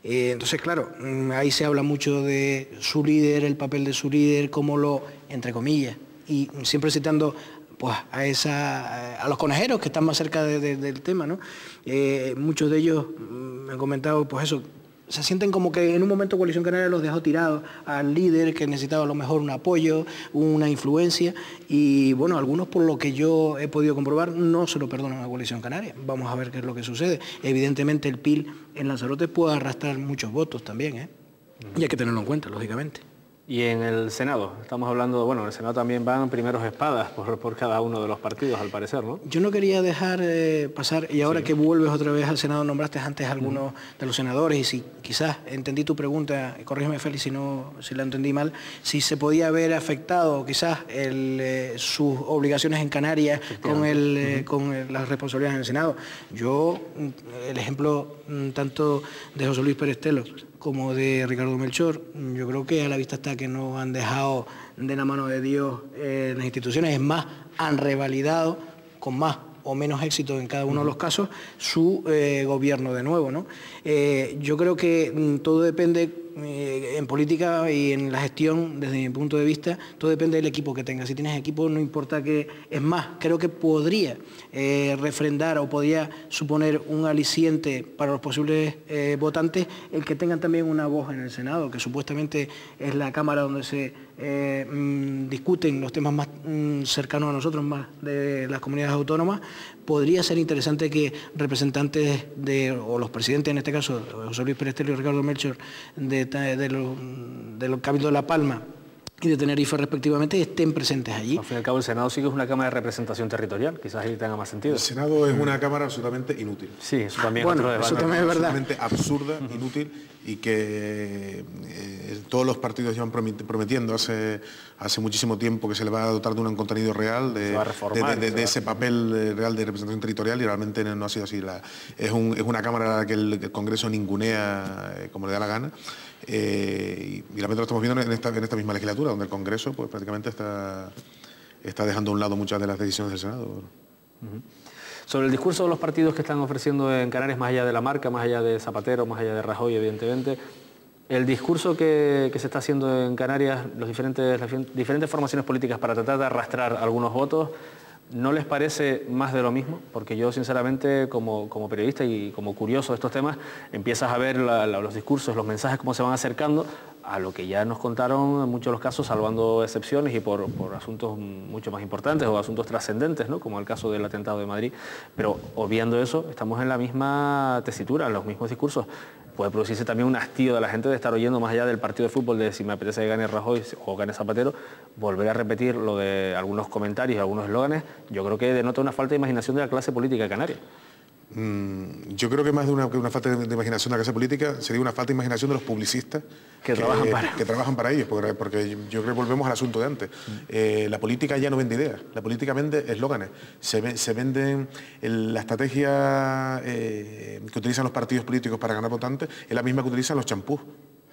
Entonces, claro, ahí se habla mucho de su líder, el papel de su líder, como entre comillas, y siempre citando pues a los conejeros que están más cerca del tema, ¿no? Muchos de ellos me han comentado, pues eso, se sienten como que en un momento Coalición Canaria los dejó tirados al líder, que necesitaba a lo mejor un apoyo, una influencia, y bueno, algunos, por lo que yo he podido comprobar, no se lo perdonan a Coalición Canaria. Vamos a ver qué es lo que sucede. Evidentemente el PIL en Lanzarote puede arrastrar muchos votos también, y hay que tenerlo en cuenta, lógicamente. Y en el Senado, estamos hablando, bueno, en el Senado también van primeros espadas por cada uno de los partidos, al parecer, ¿no? Yo no quería dejar pasar, y ahora que vuelves otra vez al Senado, nombraste antes a algunos de los senadores, y si quizás entendí tu pregunta, corrígeme Félix si la entendí mal, si se podía haber afectado quizás sus obligaciones en Canarias con las responsabilidades en el Senado. Yo, el ejemplo tanto de José Luis Pérez Telo como de Ricardo Melchor, yo creo que a la vista está que no han dejado de la mano de Dios las instituciones, es más, han revalidado con más o menos éxito en cada uno de los casos su gobierno de nuevo, ¿no? Yo creo que todo depende, en política y en la gestión, desde mi punto de vista, todo depende del equipo que tengas. Si tienes equipo, no importa que... Es más, creo que podría refrendar o podría suponer un aliciente para los posibles votantes el que tengan también una voz en el Senado, que supuestamente es la Cámara donde se discuten los temas más cercanos a nosotros, más de las comunidades autónomas. Podría ser interesante que representantes o los presidentes, en este caso José Luis Pérez Telo y Ricardo Melchor, de los Cabildos de La Palma y de Tenerife respectivamente, estén presentes allí. Al fin y al cabo, el Senado sí que es una Cámara de representación territorial, quizás ahí tenga más sentido. El Senado es una Cámara absolutamente inútil. Sí, eso también bueno, es otro debate. Eso también es verdad. Absolutamente absurda, inútil, y que todos los partidos llevan prometiendo hace muchísimo tiempo que se le va a dotar de un contenido real, de ese papel real de representación territorial, y realmente no ha sido así. Es una Cámara a la que el Congreso ningunea como le da la gana. Y realmente lo estamos viendo en esta misma legislatura, donde el Congreso pues prácticamente está está dejando a un lado muchas de las decisiones del Senado. Sobre el discurso de los partidos que están ofreciendo en Canarias, más allá de la marca, más allá de Zapatero, más allá de Rajoy, evidentemente, el discurso que se está haciendo en Canarias, las diferentes formaciones políticas para tratar de arrastrar algunos votos, ¿no les parece más de lo mismo? Porque yo, sinceramente, como periodista y como curioso de estos temas, empiezas a ver los discursos, los mensajes, cómo se van acercando a lo que ya nos contaron en muchos de los casos, salvando excepciones y por asuntos mucho más importantes o asuntos trascendentes, ¿no? Como el caso del atentado de Madrid. Pero obviando eso, estamos en la misma tesitura, en los mismos discursos. Puede producirse también un hastío de la gente de estar oyendo, más allá del partido de fútbol, de si me apetece que gane Rajoy o gane Zapatero, volver a repetir lo de algunos comentarios y algunos eslóganes. Yo creo que denota una falta de imaginación de la clase política canaria. Yo creo que más de una falta de imaginación de la clase política sería una falta de imaginación de los publicistas que trabajan para ellos, porque yo creo que volvemos al asunto de antes. La política ya no vende ideas, la política vende eslóganes. Se venden la estrategia que utilizan los partidos políticos para ganar votantes, es la misma que utilizan los champús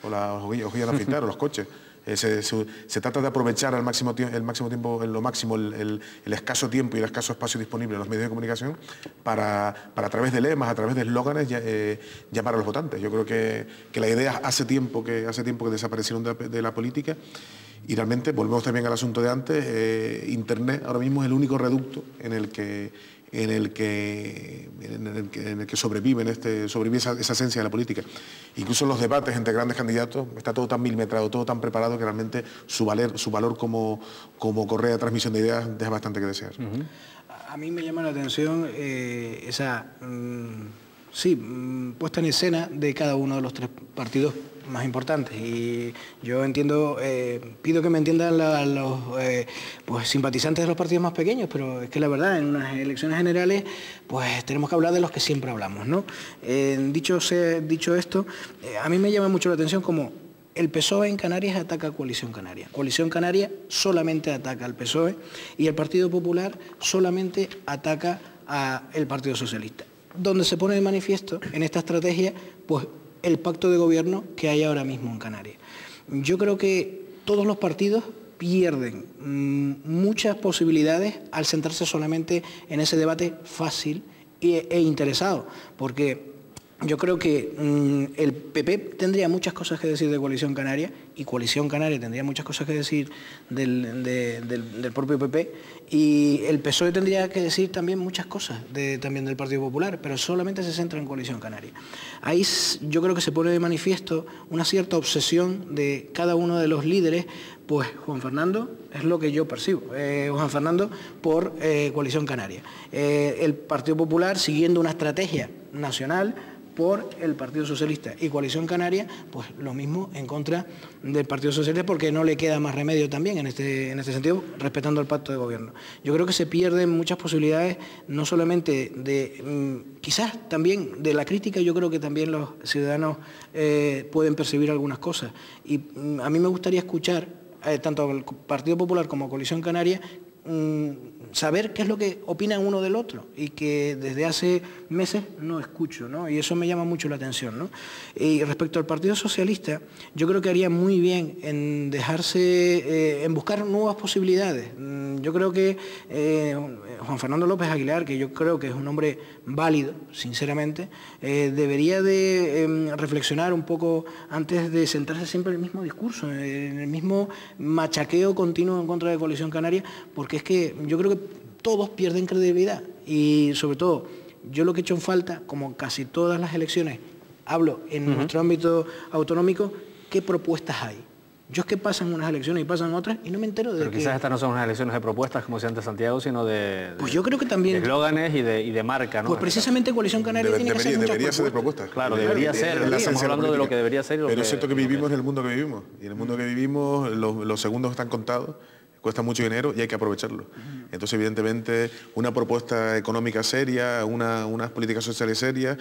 o las hojillas de afeitar o los coches. Se trata de aprovechar el máximo tiempo, el escaso tiempo y el escaso espacio disponible en los medios de comunicación para a través de lemas, a través de eslóganes, llamar a los votantes. Yo creo que la idea hace tiempo que desaparecieron de la política. Y realmente, volvemos también al asunto de antes, Internet ahora mismo es el único reducto en el que sobrevive esa esencia de la política. Incluso en los debates entre grandes candidatos está todo tan milimetrado, todo tan preparado que realmente su valor como correa de transmisión de ideas deja bastante que desear. A mí me llama la atención esa puesta en escena de cada uno de los tres partidos más importantes, y yo entiendo, pido que me entiendan los pues simpatizantes de los partidos más pequeños, pero es que la verdad, en unas elecciones generales pues tenemos que hablar de los que siempre hablamos, ¿no? Dicho esto, a mí me llama mucho la atención como el PSOE en Canarias ataca a Coalición Canaria. Coalición Canaria solamente ataca al PSOE y el Partido Popular solamente ataca al Partido Socialista. Donde se pone de manifiesto en esta estrategia pues el pacto de gobierno que hay ahora mismo en Canarias. Yo creo que todos los partidos pierden muchas posibilidades al centrarse solamente en ese debate fácil e interesado, porque yo creo que el PP tendría muchas cosas que decir de Coalición Canaria y Coalición Canaria tendría muchas cosas que decir del propio PP, y el PSOE tendría que decir también muchas cosas también del Partido Popular, pero solamente se centra en Coalición Canaria. Ahí yo creo que se pone de manifiesto una cierta obsesión de cada uno de los líderes. Pues Juan Fernando, es lo que yo percibo, Juan Fernando por Coalición Canaria. El Partido Popular siguiendo una estrategia nacional por el Partido Socialista, y Coalición Canaria, pues lo mismo en contra del Partido Socialista, porque no le queda más remedio también en este sentido, respetando el pacto de gobierno. Yo creo que se pierden muchas posibilidades, no solamente quizás también de la crítica. Yo creo que también los ciudadanos pueden percibir algunas cosas, y a mí me gustaría escuchar tanto al Partido Popular como a Coalición Canaria, saber qué es lo que opinan uno del otro, y que desde hace meses no escucho, ¿no? Y eso me llama mucho la atención, ¿no? Y respecto al Partido Socialista, yo creo que haría muy bien en dejarse, en buscar nuevas posibilidades. Yo creo que Juan Fernando López Aguilar, que yo creo que es un hombre válido, sinceramente, debería de reflexionar un poco antes de centrarse siempre en el mismo discurso, en el mismo machaqueo continuo en contra de Coalición Canaria, porque es que yo creo que todos pierden credibilidad, y sobre todo yo lo que he hecho en falta, como casi todas las elecciones, hablo en nuestro ámbito autonómico, ¿qué propuestas hay? Yo es que pasan unas elecciones y pasan otras y no me entero de Pero quizás estas no son unas elecciones de propuestas, como decía antes Santiago, sino de pues yo creo que también eslóganes y de marca, ¿no? Pues precisamente Coalición Canaria tiene que hacer debería ser de propuestas. Claro, debería ser. Estamos hablando de lo que debería ser. Pero es cierto que vivimos en el mundo que vivimos. Y en el mundo que vivimos los segundos están contados, cuesta mucho dinero y hay que aprovecharlo. Entonces, evidentemente, una propuesta económica seria, unas políticas sociales serias,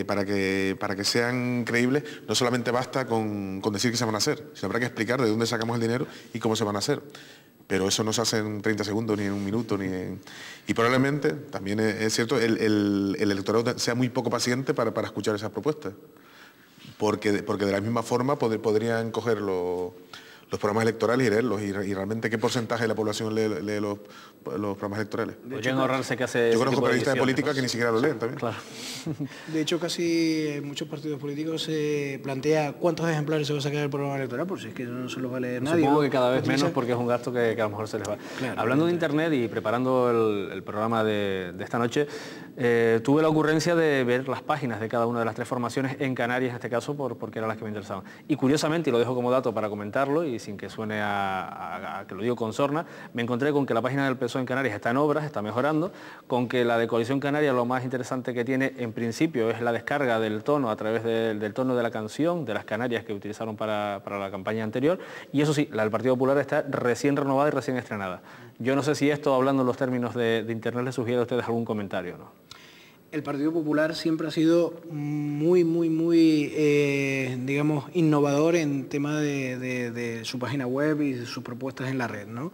para que sean creíbles, no solamente basta con decir que se van a hacer, sino habrá que explicar de dónde sacamos el dinero y cómo se van a hacer. Pero eso no se hace en 30 segundos, ni en un minuto, y probablemente, también es cierto, el electorado sea muy poco paciente para escuchar esas propuestas. Porque de la misma forma podrían coger los los programas electorales y leerlos, y realmente qué porcentaje de la población lee los programas electorales. Podrían ahorrarse que hace... Yo conozco periodistas de política que ni siquiera lo leen también. Claro. De hecho, casi en muchos partidos políticos se plantea cuántos ejemplares se va a sacar del programa electoral, por si es que no se los va a leer nadie. Supongo que cada vez menos, porque es un gasto que a lo mejor se les va. Claro, hablando de Internet y preparando el programa de esta noche, tuve la ocurrencia de ver las páginas de cada una de las 3 formaciones en Canarias, en este caso, porque eran las que me interesaban. Y curiosamente, y lo dejo como dato para comentarlo, y sin que suene a que lo digo con sorna, me encontré con que la página del PSOE en Canarias está en obras, está mejorando, con que la de Coalición Canaria lo más interesante que tiene, en principio, es la descarga del tono a través del tono de la canción, de las Canarias que utilizaron para la campaña anterior, y eso sí, la del Partido Popular está recién renovada y recién estrenada. Yo no sé si esto, hablando en los términos de Internet, les sugiere a ustedes algún comentario, ¿no? El Partido Popular siempre ha sido muy, digamos, innovador en tema de su página web y de sus propuestas en la red, ¿no?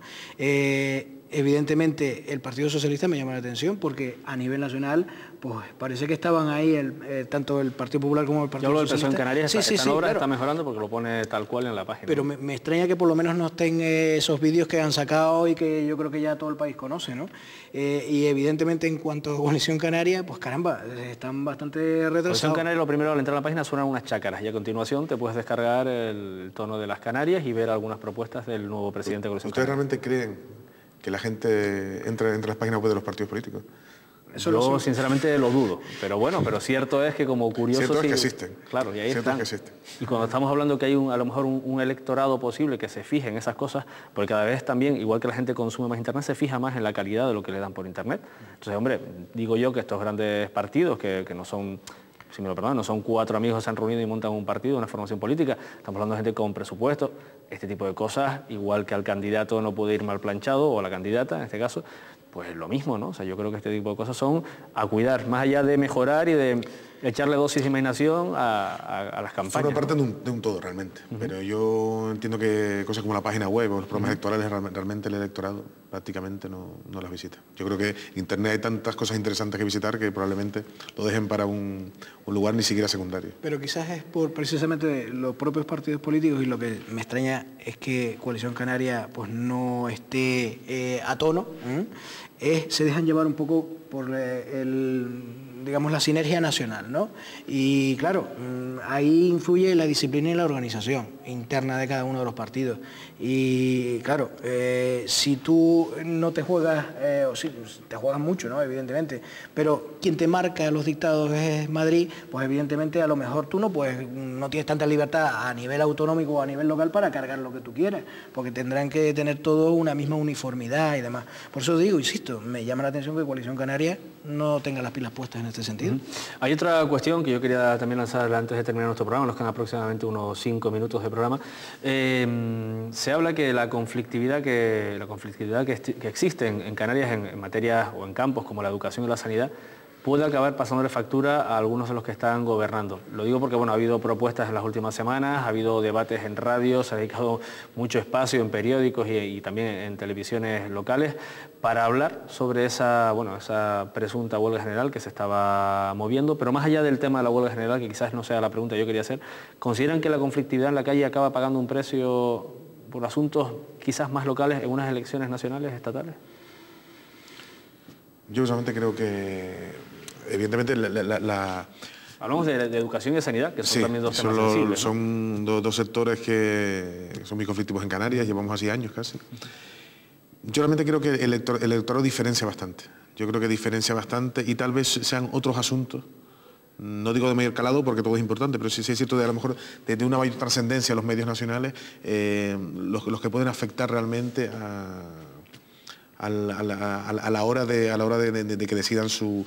Evidentemente, el Partido Socialista me llama la atención porque a nivel nacional, pues parece que estaban ahí tanto el Partido Popular como el Partido Yo hablo del Socialista. PSOE en Canarias, Sí, está en obra, claro. está mejorando porque lo pone tal cual en la página. Pero me extraña que por lo menos no estén esos vídeos que han sacado y que yo creo que ya todo el país conoce, ¿no? Y evidentemente en cuanto a Coalición Canaria, pues caramba, están bastante retrasados. Coalición Canaria, lo primero al entrar a la página suenan unas chácaras y a continuación te puedes descargar el tono de las Canarias y ver algunas propuestas del nuevo presidente de Coalición ¿Ustedes Canaria. realmente creen que la gente entre las páginas web de los partidos políticos? Yo sinceramente lo dudo, pero bueno, pero cierto es que como curioso... Cierto es sí, que existen. Claro, y ahí Cierto es están. que existen. Y cuando estamos hablando que hay a lo mejor un electorado posible que se fije en esas cosas, porque cada vez también, igual que la gente consume más Internet, se fija más en la calidad de lo que le dan por Internet. Entonces, hombre, digo yo que estos grandes partidos, que no son... si me lo perdonan, no son 4 amigos que se han reunido y montan un partido, una formación política, estamos hablando de gente con presupuesto, este tipo de cosas, igual que al candidato no puede ir mal planchado, o a la candidata en este caso, pues lo mismo, ¿no? O sea, yo creo que este tipo de cosas son a cuidar, más allá de mejorar y de echarle dosis de imaginación a las campañas. Forma parte de un todo realmente, pero yo entiendo que cosas como la página web o los programas electorales realmente el electorado prácticamente no las visita. Yo creo que en Internet hay tantas cosas interesantes que visitar que probablemente lo dejen para un lugar ni siquiera secundario. Pero quizás es por precisamente los propios partidos políticos, y lo que me extraña es que Coalición Canaria pues no esté a tono, se dejan llevar un poco por digamos, la sinergia nacional, ¿no? Y claro, ahí influye la disciplina y la organización interna de cada uno de los partidos. Y claro, si tú no te juegas, o sí, te juegas mucho, ¿no? Evidentemente, pero quien te marca los dictados es Madrid, pues evidentemente a lo mejor tú no tienes tanta libertad a nivel autonómico o a nivel local para cargar lo que tú quieras, porque tendrán que tener todo una misma uniformidad y demás. Por eso digo, insisto, me llama la atención que Coalición Canaria no tenga las pilas puestas en este sentido. Hay otra cuestión que yo quería también lanzar antes de terminar nuestro programa, nos quedan aproximadamente unos 5 minutos de programa. Se habla que la conflictividad que existe en Canarias en materias o en campos como la educación y la sanidad puede acabar pasándole factura a algunos de los que están gobernando. Lo digo porque bueno, ha habido propuestas en las últimas semanas, ha habido debates en radio, se ha dedicado mucho espacio en periódicos y también en televisiones locales para hablar sobre esa presunta huelga general que se estaba moviendo, pero más allá del tema de la huelga general, que quizás no sea la pregunta que yo quería hacer, ¿consideran que la conflictividad en la calle acaba pagando un precio por asuntos quizás más locales en unas elecciones nacionales, estatales? Yo solamente creo que, evidentemente, Hablamos de educación y de sanidad, que son sí, también dos temas sensibles, ¿no? Son dos sectores que son muy conflictivos en Canarias, llevamos así años casi. Yo realmente creo que el electorado diferencia bastante. Yo creo que diferencia bastante y tal vez sean otros asuntos, no digo de mayor calado porque todo es importante, pero sí es cierto de a lo mejor de una mayor trascendencia a los medios nacionales, los que pueden afectar realmente a la hora de que decidan su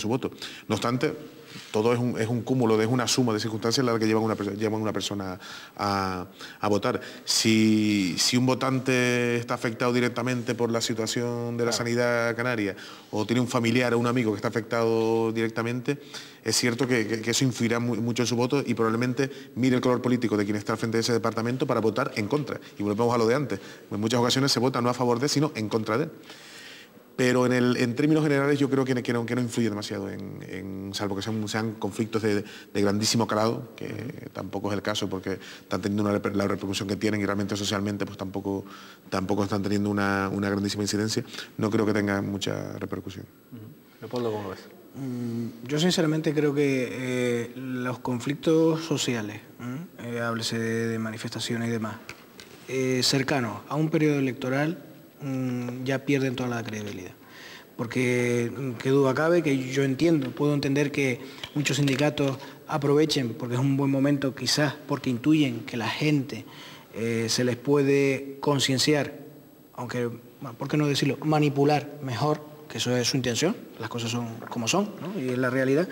voto. No obstante, todo es un cúmulo, es una suma de circunstancias en las que llevan una persona a votar. Si un votante está afectado directamente por la situación de la sanidad canaria o tiene un familiar o un amigo que está afectado directamente, es cierto que eso influirá mucho en su voto y probablemente mire el color político de quien está al frente de ese departamento para votar en contra. Y volvemos a lo de antes. En muchas ocasiones se vota no a favor de, sino en contra de. pero en términos generales yo creo que no influye demasiado, salvo que sean conflictos de grandísimo calado, que tampoco es el caso porque están teniendo la repercusión que tienen y realmente socialmente pues tampoco están teniendo una grandísima incidencia. No creo que tengan mucha repercusión. Leopoldo, ¿cómo lo ves? Yo sinceramente creo que los conflictos sociales, háblese de manifestaciones y demás, cercanos a un periodo electoral, ya pierden toda la credibilidad. Porque qué duda cabe que yo puedo entender que muchos sindicatos aprovechen, porque es un buen momento quizás, porque intuyen que la gente se les puede concienciar, aunque, ¿por qué no decirlo?, manipular mejor, que eso es su intención, las cosas son como son, ¿no? Y es la realidad.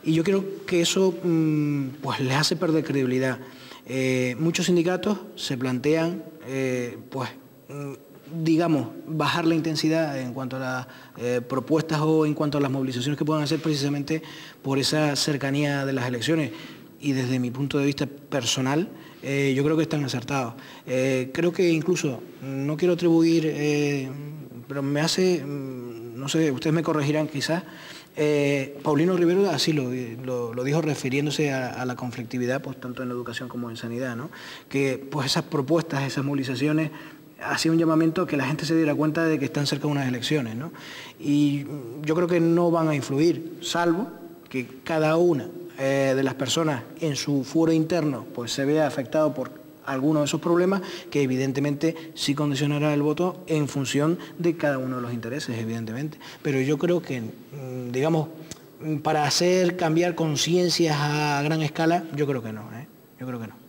Y yo creo que eso pues les hace perder credibilidad. Muchos sindicatos se plantean, digamos, bajar la intensidad en cuanto a las propuestas o en cuanto a las movilizaciones que puedan hacer precisamente por esa cercanía de las elecciones. Y desde mi punto de vista personal, yo creo que están acertados. Creo que incluso, no quiero atribuir, pero me hace, no sé, ustedes me corregirán quizás, Paulino Rivero así lo dijo refiriéndose a la conflictividad, pues tanto en educación como en sanidad, ¿no? Que pues esas propuestas, esas movilizaciones, hacía un llamamiento a que la gente se diera cuenta de que están cerca de unas elecciones, ¿no? Y yo creo que no van a influir, salvo que cada una de las personas en su fuero interno pues se vea afectado por alguno de esos problemas, que evidentemente sí condicionará el voto en función de cada uno de los intereses, evidentemente. Pero yo creo que, digamos, para hacer cambiar conciencias a gran escala, yo creo que no, yo creo que no.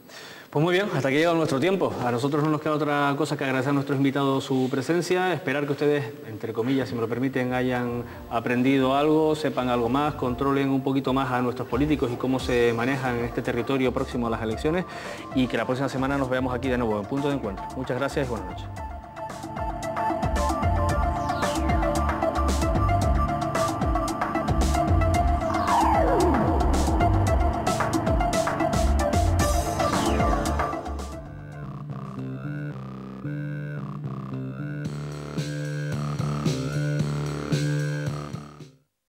Pues muy bien, hasta aquí ha llegado nuestro tiempo. A nosotros no nos queda otra cosa que agradecer a nuestros invitados su presencia, esperar que ustedes, entre comillas, si me lo permiten, hayan aprendido algo, sepan algo más, controlen un poquito más a nuestros políticos y cómo se manejan en este territorio próximo a las elecciones, y que la próxima semana nos veamos aquí de nuevo en Punto de Encuentro. Muchas gracias y buenas noches.